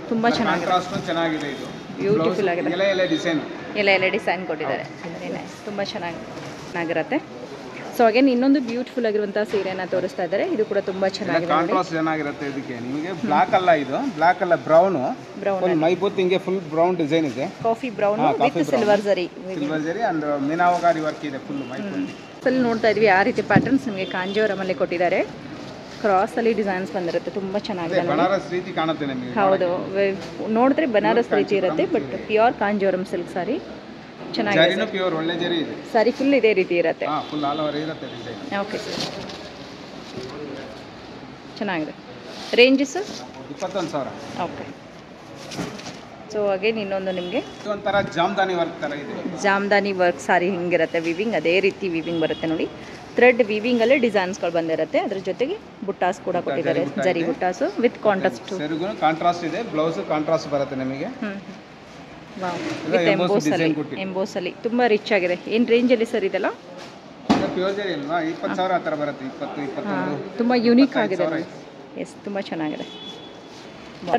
ತುಂಬ ಚೆನ್ನಾಗಿದೆ. ಕಾಂಟ್ರಾಸ್ಟ್ ಚೆನ್ನಾಗಿದೆ. ಇದು ಬ್ಯೂಟಿಫುಲ್ ಆಗಿದೆ. ಎಲೆ ಡಿಸೈನ್, ಎಲೆ ಡಿಸೈನ್ ಕೊಟ್ಟಿದ್ದಾರೆ. ವೆರಿ ನೈಸ್, ತುಂಬ ಚೆನ್ನಾಗಿರುತ್ತೆ. ಸೊ ಅಗೇನ್ ಇನ್ನೊಂದು ಬ್ಯೂಟಿಫುಲ್ ಆಗಿರುವಂಥ ಸೀರೆನ ತೋರಿಸ್ತಾ ಇದ್ದಾರೆ. ಇದು ಕೂಡ ತುಂಬ ಚೆನ್ನಾಗಿದೆ. ಕಾಂಟ್ರಾಸ್ಟ್ ಚೆನ್ನಾಗಿರುತ್ತೆ. ಇದಕ್ಕೆ ನಿಮಗೆ ಬ್ಲಾಕ್ ಅಲ್ಲ, ಇದು ಬ್ಲಾಕ್ ಅಲ್ಲ, ಬ್ರೌನ್. ಮೈ ಪೂರ್ತಿ ಹಿಂಗೆ ಫುಲ್ ಬ್ರೌನ್ ಡಿಸೈನ್ ಇದೆ. ಕಾಫಿ ಬ್ರೌನ್ ವಿತ್ ಸಿಲ್ವರ್ ಜರಿ ಅಂಡ್ ಮೀನಾವಗಾರಿ ವರ್ಕ್ ಇದೆ ಫುಲ್ ಮೈ ಪೂರ್ತಿ. ಅಲ್ಲಿ ನೋಡ್ತಾ ಇದ್ವಿ ಆ ರೀತಿ ಪ್ಯಾಟರ್ನ್ಸ್ ನಿಮಗೆ ಕಾಂಜೀವರಮಲ್ಲಿ ಕೊಟ್ಟಿದ್ದಾರೆ. ಕ್ರಾಸ್ ಅಲ್ಲಿ ಡಿಸೈನ್ಸ್ ಬಂದಿರುತ್ತೆ. ತುಂಬ ಚೆನ್ನಾಗಿದೆ. ಬನಾರಸ್ ರೀತಿ ಕಾಣುತ್ತೆ ನಿಮಗೆ. ಹೌದು, ನೋಡಿದ್ರೆ ಬನಾರಸ್ ರೀತಿ ಇರುತ್ತೆ. ಬಟ್ ಪ್ಯೂರ್ ಕಾಂಜೀವರಂ ಸಿಲ್ಕ್ ಸಾರಿ ಚೆನ್ನಾಗಿದೆ. ಪ್ಯೂರ್ ಒಳ್ಳೆ ಜರಿ ಇದೆ. ಸಾರಿ ಫುಲ್ ಇದೇ ರೀತಿ ಇರುತ್ತೆ. ಫುಲ್ ಆಲ್ ಓವರ್ ಇರುತ್ತೆ ಡಿಸೈನ್. ಓಕೆ ಸರ್, ಚೆನ್ನಾಗಿದೆ. ರೇಂಜಸ್ 21,000. ಓಕೆ, ಸೊ ಅಗೇನ್ ಇನ್ನೊಂದು ನಿಮಗೆ ಇದು ಒಂಥರ ಜಾಮ್ದಾನಿ ವರ್ಕ್ ಥರ ಇದೆ. ಜಾಮ್ದಾನಿ ವರ್ಕ್ ಸಾರಿ ಹಿಂಗಿರುತ್ತೆ ವಿವಿಂಗ್, ಅದೇ ರೀತಿ ವಿವಿಂಗ್ ಬರುತ್ತೆ ನೋಡಿ. ಥ್ರೆಡ್ ವಿವಿಂಗಲ್ಲೇ ಡಿಸೈನ್ಸ್ಗಳು ಬಂದಿರುತ್ತೆ. ಅದ್ರ ಜೊತೆಗೆ ಬುಟ್ಟಾಸ್ ಕೂಡ ಕೊಟ್ಟಿದ್ದಾರೆ, ಜರಿ ಬುಟ್ಟಾಸು ವಿತ್ ಕಾಂಟ್ರಾಸ್ಟ್. ಸೆರಗು ಕಾಂಟ್ರಾಸ್ಟ್ ಇದೆ, ಬ್ಲೌಸ್ ಕಾಂಟ್ರಾಸ್ಟ್ ಬರುತ್ತೆ ನಿಮಗೆ. ವಿತ್ ಎಂಬೋಸಲ್ಲಿ ತುಂಬ ರಿಚ್ ಆಗಿದೆ. ಏನು ರೇಂಜಲ್ಲಿ ಸರ್ ಇದೆಲ್ಲ? ಪ್ಯೂರ್ ಜರಿ ಅಲ್ವಾ, 20,000 ಆ ಥರ ಬರುತ್ತೆ. 20-21. ತುಂಬ ಯೂನಿಕ್ ಆಗಿದೆ. ಎಸ್, ತುಂಬ ಚೆನ್ನಾಗಿದೆ.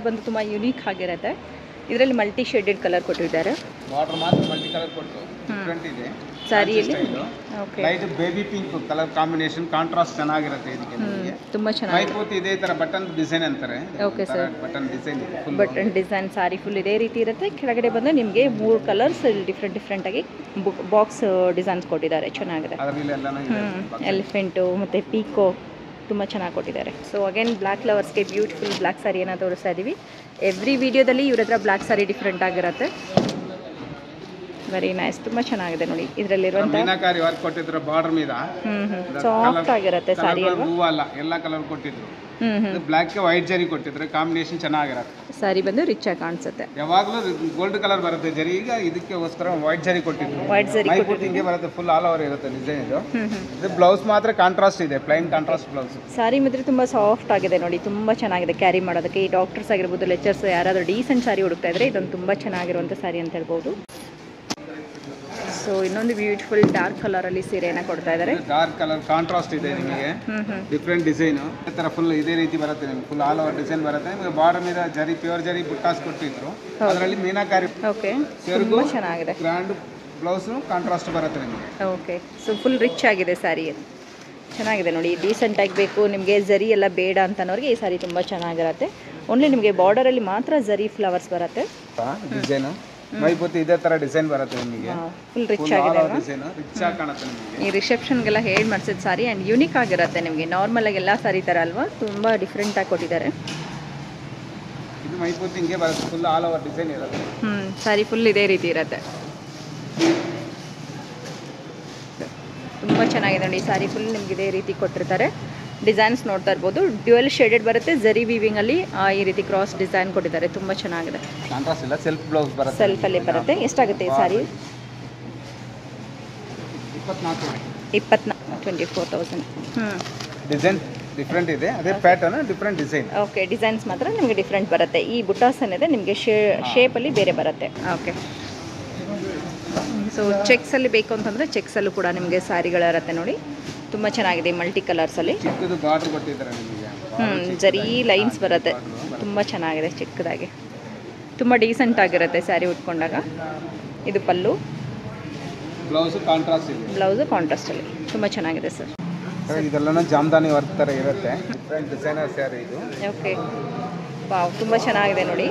ಬಂದು ತುಂಬ ಯೂನಿಕ್ ಆಗಿರುತ್ತೆ. ಇದರಲ್ಲಿ ಮಲ್ಟಿ ಶೇಡೆಡ್ ಕಲರ್ ಕೊಟ್ಟಿದ್ದಾರೆ. ಬಾರ್ಡರ್ ಮಾತ್ರ ಮಲ್ಟಿ ಕಲರ್ ಕೊಟ್ಟು ಡಿಫರೆಂಟ್ ಇದೆ. ಸ್ಯಾರಿಯಲ್ಲಿ okay, light baby pink colour combination, contrast ಚೆನ್ನಾಗಿರುತ್ತೆ ಇದಕ್ಕೆ ನಿಮಗೆ. ತುಂಬ ಚೆನ್ನಾಗಿದೆ. ಮೈಪೂರ್ತಿ ಇದೇ ಥರ ಬಟನ್ ಡಿಸೈನ್ ಅಂತಾರೆ. Okay sir, button design, button design sari full ಇದೇ ರೀತಿ ಇರುತ್ತೆ. ಕೆಳಗಡೆ ಬಂದು ನಿಮಗೆ 3 ಕಲರ್ಸ್ ಡಿಫ್ರೆಂಟ್ ಆಗಿ ಬಾಕ್ಸ್ ಡಿಸೈನ್ಸ್ ಕೊಟ್ಟಿದ್ದಾರೆ. ಚೆನ್ನಾಗಿದೆ. ಎಲಿಫೆಂಟು ಮತ್ತು ಪೀಕೋ ತುಂಬ ಚೆನ್ನಾಗಿ ಕೊಟ್ಟಿದ್ದಾರೆ. ಸೊ ಅಗೇನ್ ಬ್ಲ್ಯಾಕ್ ಲವರ್ಸ್ಗೆ ಬ್ಯೂಟಿಫುಲ್ ಬ್ಲ್ಯಾಕ್ ಸ್ಯಾರಿಯನ್ನು ತೋರಿಸ್ತಾ ಇದ್ದೀವಿ. ಎವ್ರಿ ವಿಡಿಯೋದಲ್ಲಿ ಇವ್ರ ಹತ್ರ ಬ್ಲ್ಯಾಕ್ ಸ್ಯಾರಿ ಡಿಫ್ರೆಂಟ್ ಆಗಿರುತ್ತೆ. ವೆರಿ ನೈಸ್, ತುಂಬ ಚೆನ್ನಾಗಿದೆ ನೋಡಿ. ಇದರಲ್ಲಿರುವಂಥ ಮೀನಾಕಾರಿ ವರ್ಕ್ ಕೊಟ್ಟಿದ್ರು ಬಾರ್ಡರ್ మీద. ಸಾಫ್ಟ್ ಆಗಿರುತ್ತೆ ಸ್ಯಾರಿ ಅಲ್ವಾ? ಹೂವಲ್ಲ, ಎಲ್ಲ ಕಲರ್ ಕೊಟ್ಟಿದ್ರು. ಬ್ಲ್ಯಾಕ್ ವೈಟ್ ಜರಿ ಕೊಟ್ಟಿದ್ರು, ಕಾಂಬಿನೇಷನ್ ಚೆನ್ನಾಗಿರುತ್ತೆ. ಸ್ಯಾರಿ ಬಂದು ರಿಚ್ ಆಗಿ ಕಾಣಿಸುತ್ತೆ. ಯಾವಾಗಲೂ ಗೋಲ್ಡ್ ಕಲರ್ ಬರುತ್ತೆ ಜರಿ, ಈಗ ಇದಕ್ಕೋಸ್ಕರ ವೈಟ್ ಜರಿ ಕೊಟ್ಟಿದ್ರು. ವೈಟ್ ಜರಿ ಹಿಂಗೆ ಬರುತ್ತೆ, ಫುಲ್ ಆಲ್ ಓವರ್ ಇರುತ್ತೆ ಡಿಸೈನ್ ಇದು. ಇದು ಬ್ಲೌಸ್ ಮಾತ್ರ ಕಾಂಟ್ರಾಸ್ಟ್ ಇದೆ, ಪ್ಲೈನ್ ಕಾಂಟ್ರಾಸ್ಟ್ ಬ್ಲೌಸ್. ಸ್ಯಾರಿ ಮಾತ್ರ ತುಂಬ ಸಾಫ್ಟ್ ಆಗಿದೆ ನೋಡಿ, ತುಂಬ ಚೆನ್ನಾಗಿದೆ ಕ್ಯಾರಿ ಮಾಡೋದಕ್ಕೆ. ಈ ಡಾಕ್ಟರ್ಸ್ ಆಗಿರ್ಬೋದು, ಲೆಕ್ಚರ್ಸ್ ಯಾರಾದರೂ ಡೀಸೆಂಟ್ ಸ್ಯಾರಿ ಹುಡುಕ್ತಾ ಇದ್ರೆ ಇದೊಂದು ತುಂಬ ಚೆನ್ನಾಗಿರುವಂಥ ಸ್ಯಾರಿ ಅಂತ ಹೇಳ್ಬೋದು. ಸೊ ಇನ್ನೊಂದು ಬ್ಯೂಟಿಫುಲ್ ಡಾರ್ಕ್ ಕಲರಲ್ಲಿ ಸೀರೆಯನ್ನು ಕೊಡ್ತಾ ಇದ್ದಾರೆ. ಡಾರ್ಕ್ ಕಲರ್ ಕಾಂಟ್ರಾಸ್ಟ್ ಇದೆ ನಿಮಗೆ, ಡಿಫ್ರೆಂಟ್ ಡಿಸೈನ್. ಈ ಥರ ಫುಲ್ ಇದೇ ರೀತಿ ಬರುತ್ತೆ ನಿಮಗೆ, ಫುಲ್ ಆಲ್ ಓವರ್ ಡಿಸೈನ್ ಬರುತ್ತೆ. ನಿಮಗೆ ಬಾರ್ಡರ್ మీద ಜರಿ, ಪ್ಯೂರ್ ಜರಿ ಬುಟ್ಟಾಸ್ ಕೊಟ್ಟಿದ್ರು. ಅದರಲ್ಲಿ ಮೀನಾಕಾರಿ ಓಕೆ, ಸೆರಗು ಚೆನ್ನಾಗಿದೆ. ಗ್ರ್ಯಾಂಡ್ ಬ್ಲೌಸ್ ಕಾಂಟ್ರಾಸ್ಟ್ ಬರುತ್ತೆ ನಿಮಗೆ. ಓಕೆ, ಸೊ ಫುಲ್ ರಿಚ್ ಆಗಿದೆ ಸ್ಯಾರಿ. ಚೆನ್ನಾಗಿದೆ ನೋಡಿ, ಡೀಸೆಂಟ್ ಆಗಬೇಕು ನಿಮಗೆ, ಜರಿ ಎಲ್ಲ ಬೇಡ ಅಂತನೋರಿಗೆ ಈ ಸ್ಯಾರಿ ತುಂಬ ಚೆನ್ನಾಗಿರುತ್ತೆ. ಓನ್ಲಿ ನಿಮಗೆ ಬಾರ್ಡರಲ್ಲಿ ಮಾತ್ರ ಜರಿ ಫ್ಲವರ್ಸ್ ಬರುತ್ತೆ. ಡಿಸೈನು ಮೈಪೂರ್ತಿ ಇದೇ ಥರ ಡಿಸೈನ್ ಬರುತ್ತೆ ನಿಮಗೆ. ಫುಲ್ ರಿಚ್ ಆಗಿದೆ, ರಿಚ್ ಆಗಿ ಕಾಣುತ್ತೆ ನಿಮಗೆ. ಈ ರಿಸೆಪ್ಷನ್ಗೆಲ್ಲ ಹೇಳಿ ಮಾಡಿಸಿದ ಸಾರಿ ಆ್ಯಂಡ್ ಯೂನಿಕ್ ಆಗಿರುತ್ತೆ ನಿಮಗೆ. ನಾರ್ಮಲ್ ಆಗಿ ಎಲ್ಲ ಸಾರಿ ಥರ ಅಲ್ವಾ, ತುಂಬ ಡಿಫ್ರೆಂಟ್ ಆಗಿ ಕೊಟ್ಟಿದ್ದಾರೆ. ಇದು ಮೈಪೂರ್ತಿ ಹಿಂಗೆ ಬರುತ್ತೆ, ಫುಲ್ ಆಲ್ ಓವರ್ ಡಿಸೈನ್ ಇರುತ್ತೆ. ಸಾರಿ ಫುಲ್ ಇದೇ ರೀತಿ ಇರುತ್ತೆ. ತುಂಬ ಚೆನ್ನಾಗಿದೆ ನೋಡಿ, ಸಾರಿ ಫುಲ್ ನಿಮ್ಗೆ ಇದೇ ರೀತಿ ಕೊಟ್ಟಿರ್ತಾರೆ. ಡಿಸೈನ್ಸ್ ನೋಡ್ತಾ ಇರ್ಬೋದು, ಡ್ಯುಯಲ್ ಶೇಡೆಡ್ ಬರುತ್ತೆ. ಜರಿ ವೀವಿಂಗಲ್ಲಿ ಈ ರೀತಿ ಕ್ರಾಸ್ ಡಿಸೈನ್ ಕೊಟ್ಟಿದ್ದಾರೆ, ತುಂಬ ಚೆನ್ನಾಗಿದೆ. ಕಾಂಟ್ರಾಸ್ಟ್ ಇಲ್ಲ, ಸೆಲ್ಫ್ ಬ್ಲೌಸ್ ಬರುತ್ತೆ. ಸೆಲ್ಫಲ್ಲಿ ಬರುತ್ತೆ. ಎಷ್ಟಾಗುತ್ತೆ ಈ ಸಾರಿ? 24,000. ಡಿಸೈನ್ ಡಿಫ್ರೆಂಟ್ ಇದೆ, ಅದೇ pattern different design. Okay, designs ಮಾತ್ರ ನಿಮಗೆ ಡಿಫ್ರೆಂಟ್ ಬರುತ್ತೆ. ಈ ಬುಟಾಸ್ ಏನಿದೆ ನಿಮಗೆ ಶೇಪಲ್ಲಿ ಬೇರೆ ಬರುತ್ತೆ. ಓಕೆ, ಸೊ ಚೆಕ್ಸಲ್ಲಿ ಬೇಕು ಅಂತಂದರೆ ಚೆಕ್ಸಲ್ಲೂ ಕೂಡ ನಿಮಗೆ ಸ್ಯಾರಿಗಳಿರುತ್ತೆ ನೋಡಿ, ತುಂಬ ಚೆನ್ನಾಗಿದೆ. ಮಲ್ಟಿ ಕಲರ್ಸಲ್ಲಿ ಚಿಕ್ಕದು ಬಾರ್ಡರ್ ಕೊಟ್ಟಿದ್ದಾರೆ ನಿಮಗೆ. ಜರಿ ಲೈನ್ಸ್ ಬರುತ್ತೆ, ತುಂಬ ಚೆನ್ನಾಗಿದೆ ಚಿಕ್ಕದಾಗಿ. ತುಂಬ ಡೀಸೆಂಟ್ ಆಗಿರುತ್ತೆ ಸ್ಯಾರಿ ಉಟ್ಕೊಂಡಾಗ. ಇದು ಪಲ್ಲು, ಬ್ಲೌಸು ಕಾಂಟ್ರಾಸ್ಟ್ ಇದೆ. ಬ್ಲೌಸು ಕಾಂಟ್ರಾಸ್ಟಲ್ಲಿ ತುಂಬ ಚೆನ್ನಾಗಿದೆ ಸರ್. ಇದೆಲ್ಲ ಜಾಮ್ದಾನಿ ವರ್ಕ್ ಥರ ಇರುತ್ತೆ, ಡಿಫ್ರೆಂಟ್ ಡಿಸೈನರ್ ಸ್ಯಾರಿ ಇದು. ಓಕೆ, ವಾವ್, ತುಂಬ ಚೆನ್ನಾಗಿದೆ ನೋಡಿ.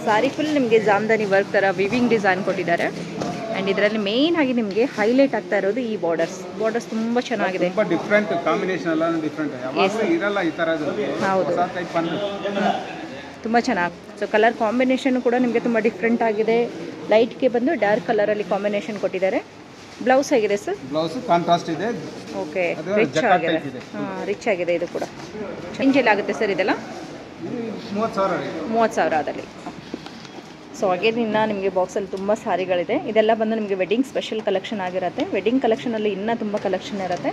ಸಾರಿ ಫುಲ್ ನಿಮಗೆ ಜಾಮ್ದಾನಿ ವರ್ಕ್ ಥರ ವಿವಿಂಗ್ ಡಿಸೈನ್ ಕೊಟ್ಟಿದ್ದಾರೆ. ಆ್ಯಂಡ್ ಇದರಲ್ಲಿ ಮೇಯ್ನ್ ಆಗಿ ನಿಮಗೆ ಹೈಲೈಟ್ ಆಗ್ತಾ ಇರೋದು ಈ ಬಾರ್ಡರ್ಸ್ ತುಂಬ ಚೆನ್ನಾಗಿದೆ. ತುಂಬ ಡಿಫ್ರೆಂಟ್ ಕಾಂಬಿನೇಷನ್ ಎಲ್ಲ ಡಿಫ್ರೆಂಟ್, ಯಾವಾಗಲೂ ಇರಲ್ಲ ಈ ಥರದ್ದು. ಹೌದು, ಹೊಸ ಟೈಪ್ ಪನ್ನು ತುಂಬ ಚೆನ್ನಾಗಿ. ಸೊ ಕಲರ್ ಕಾಂಬಿನೇಷನ್ ಕೂಡ ನಿಮಗೆ ತುಂಬ ಡಿಫ್ರೆಂಟ್ ಆಗಿದೆ. ಲೈಟ್ಗೆ ಬಂದು ಡಾರ್ಕ್ ಕಲರಲ್ಲಿ ಕಾಂಬಿನೇಷನ್ ಕೊಟ್ಟಿದ್ದಾರೆ. ಬ್ಲೌಸ್ ಆಗಿದೆ ಸರ್? ಬ್ಲೌಸ್ ಕಾಂಟ್ರಾಸ್ಟ್ ಇದೆ. ಓಕೆ, ರಿಚ್ ಆಗಿದೆ. ರಿಚ್ ಆಗಿದೆ. ಇದು ಕೂಡ ರೇಂಜಲ್ಲಿ ಆಗುತ್ತೆ ಸರ್ ಇದೆಲ್ಲ? 30,000 ಆದಲ್ಲಿ. ಸೊ ಅಗೇನ್ ಇನ್ನು ನಿಮಗೆ ಬಾಕ್ಸಲ್ಲಿ ತುಂಬ ಸಾರಿಗಳಿದೆ. ಇದೆಲ್ಲ ಬಂದು ನಿಮಗೆ ವೆಡ್ಡಿಂಗ್ ಸ್ಪೆಷಲ್ ಕಲೆಕ್ಷನ್ ಆಗಿರುತ್ತೆ. ವೆಡ್ಡಿಂಗ್ ಕಲೆಕ್ಷನಲ್ಲಿ ಇನ್ನೂ ತುಂಬ ಕಲೆಕ್ಷನ್ ಇರುತ್ತೆ.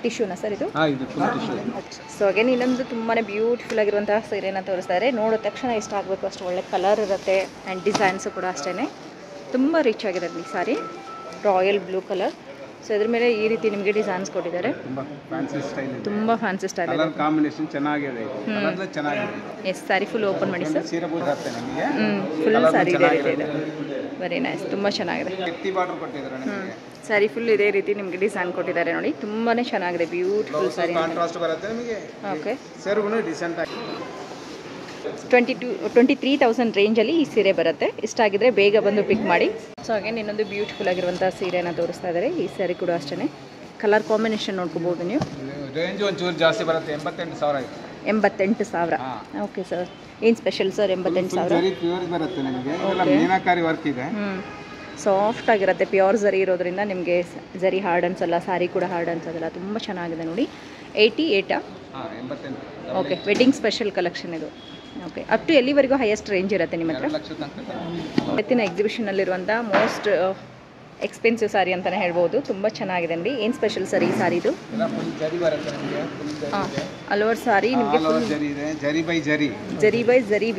ಟಿಶ್ಯೂನಾ ಸರ್ ಇದು? ಸೊ ಅಗೇನ್ ಇನ್ನೊಂದು ತುಂಬಾ ಬ್ಯೂಟಿಫುಲ್ ಆಗಿರುವಂತಹ ಸೀರೆನ ತೋರಿಸ್ತಾರೆ. ನೋಡೋ ತಕ್ಷಣ ಇಷ್ಟ ಆಗಬೇಕು, ಅಷ್ಟು ಒಳ್ಳೆ ಕಲರ್ ಇರುತ್ತೆ. ಆ್ಯಂಡ್ ಡಿಸೈನ್ಸು ಕೂಡ ಅಷ್ಟೇ ತುಂಬ ರಿಚ್ ಆಗಿದೆ ಈ sari. Royal blue colour. So ಇದ್ರ ಮೇಲೆ ಈ ರೀತಿ ನಿಮಗೆ ಡಿಸೈನ್ಸ್ ಕೊಟ್ಟಿದ್ದಾರೆ. ತುಂಬ ಫ್ಯಾನ್ಸಿ ಸ್ಟೈಲ್ ಇದೆ. ಕಾಂಬಿನೇಷನ್ ಚೆನ್ನಾಗಿದೆ. ಚೆನ್ನಾಗಿದೆ. ಎಸ್, ಸ್ಯಾರಿ ಫುಲ್ ಓಪನ್ ಮಾಡಿ ಸರ್. ಸೀರೆ ಬರುತ್ತೆ ನಿಮಗೆ. ಫುಲ್ ಸ್ಯಾರಿ ಇದೇ ರೀತಿ ಇದೆ. ವೆರಿ ನೈಸ್, ತುಂಬ ಚೆನ್ನಾಗಿದೆ. ಬಾರ್ಡರ್ ಕೊಟ್ಟಿದ್ದಾರೆ ನಿಮಗೆ. ಸ್ಯಾರಿ ಫುಲ್ ಇದೇ ರೀತಿ ನಿಮಗೆ ಡಿಸೈನ್ ಕೊಟ್ಟಿದ್ದಾರೆ ನೋಡಿ, ತುಂಬಾ ಚೆನ್ನಾಗಿದೆ. ಬ್ಯೂಟಿಫುಲ್ ಸ್ಯಾರಿ. ಕಾಂಟ್ರಾಸ್ಟ್ ಬರುತ್ತೆ ನಿಮಗೆ. ಓಕೆ, ಸೆರಗುನು ಡಿಸೆಂಟ್ ಆಗಿ 23,000 ರೇಂಜಲ್ಲಿ ಈ ಸೀರೆ ಬರುತ್ತೆ. ಇಷ್ಟ ಆಗಿದ್ರೆ ಬೇಗ ಬಂದು ಪಿಕ್ ಮಾಡಿ. ಸೊ ಅಗೇನ್ ಇನ್ನೊಂದು ಬ್ಯೂಟಿಫುಲ್ ಆಗಿರುವಂಥ ಸೀರೆನ ತೋರಿಸ್ತಾ ಇದ್ದಾರೆ. ಈ ಸ್ಯಾರಿ ಕೂಡ ಅಷ್ಟೇ ಕಲರ್ ಕಾಂಬಿನೇಷನ್ ನೋಡ್ಕೋಬೋದು ನೀವು. ರೇಂಜ್ ಒಂಚೂರು ಜಾಸ್ತಿ ಬರುತ್ತೆ. 88,000 ಇದೆ. 88,000. ಓಕೆ ಸರ್, ಏನು ಸ್ಪೆಷಲ್ ಸರ್ 88,000? ಪ್ಯೂರ್ ಬರುತ್ತೆ ನಿಮಗೆ. ಇದೆಲ್ಲ ಮೀನಾಕಾರಿ ವರ್ಕ್ ಇದೆ. ಸಾಫ್ಟ್ ಆಗಿರುತ್ತೆ. ಪ್ಯೂರ್ ಜರಿ ಇರೋದ್ರಿಂದ ನಿಮಗೆ ಜರಿ ಹಾರ್ಡ್ ಅನ್ಸಲ್ಲ, ಸ್ಯಾರಿ ಕೂಡ ಹಾರ್ಡ್ ಅನ್ಸೋದಿಲ್ಲ. ತುಂಬ ಚೆನ್ನಾಗಿದೆ ನೋಡಿ. 88. ಓಕೆ, ವೆಡ್ಡಿಂಗ್ ಸ್ಪೆಷಲ್ ಕಲೆಕ್ಷನ್ ಇದು. ಓಕೆ ಅಪ್ ಟು ಎಲ್ಲಿವರೆಗೂ ಹೈಯೆಸ್ಟ್ ರೇಂಜ್ ಇರುತ್ತೆ ನಿಮ್ಮ ಹತ್ರ? 2 ಲಕ್ಷ ತನಕ. ಇವತ್ತಿನ ಎಕ್ಸಿಬಿಷನಲ್ಲಿರುವಂಥ ಮೋಸ್ಟ್ ಎಕ್ಸ್ಪೆನ್ಸಿವ್ ಸಾರಿ ಅಂತಲೇ ಹೇಳ್ಬೋದು. ತುಂಬ ಚೆನ್ನಾಗಿದೆ ನೋಡಿ. ಏನು ಸ್ಪೆಷಲ್ ಸರ್ ಈ ಸಾರಿದು? ಎಲ್ಲ ಫುಲ್ ಜರಿ ಬರುತ್ತೆ ನಿಮಗೆ. ಫುಲ್ ಜರಿ ಹಾಂ ಇದೆ. ಅಲೋವರ್ ಸಾರಿ ನಿಮಗೆ ಜರಿ ಇದೆ. ಜರಿ ಬೈ ಜರಿ. ಜರಿ ಬೈ ಜರಿ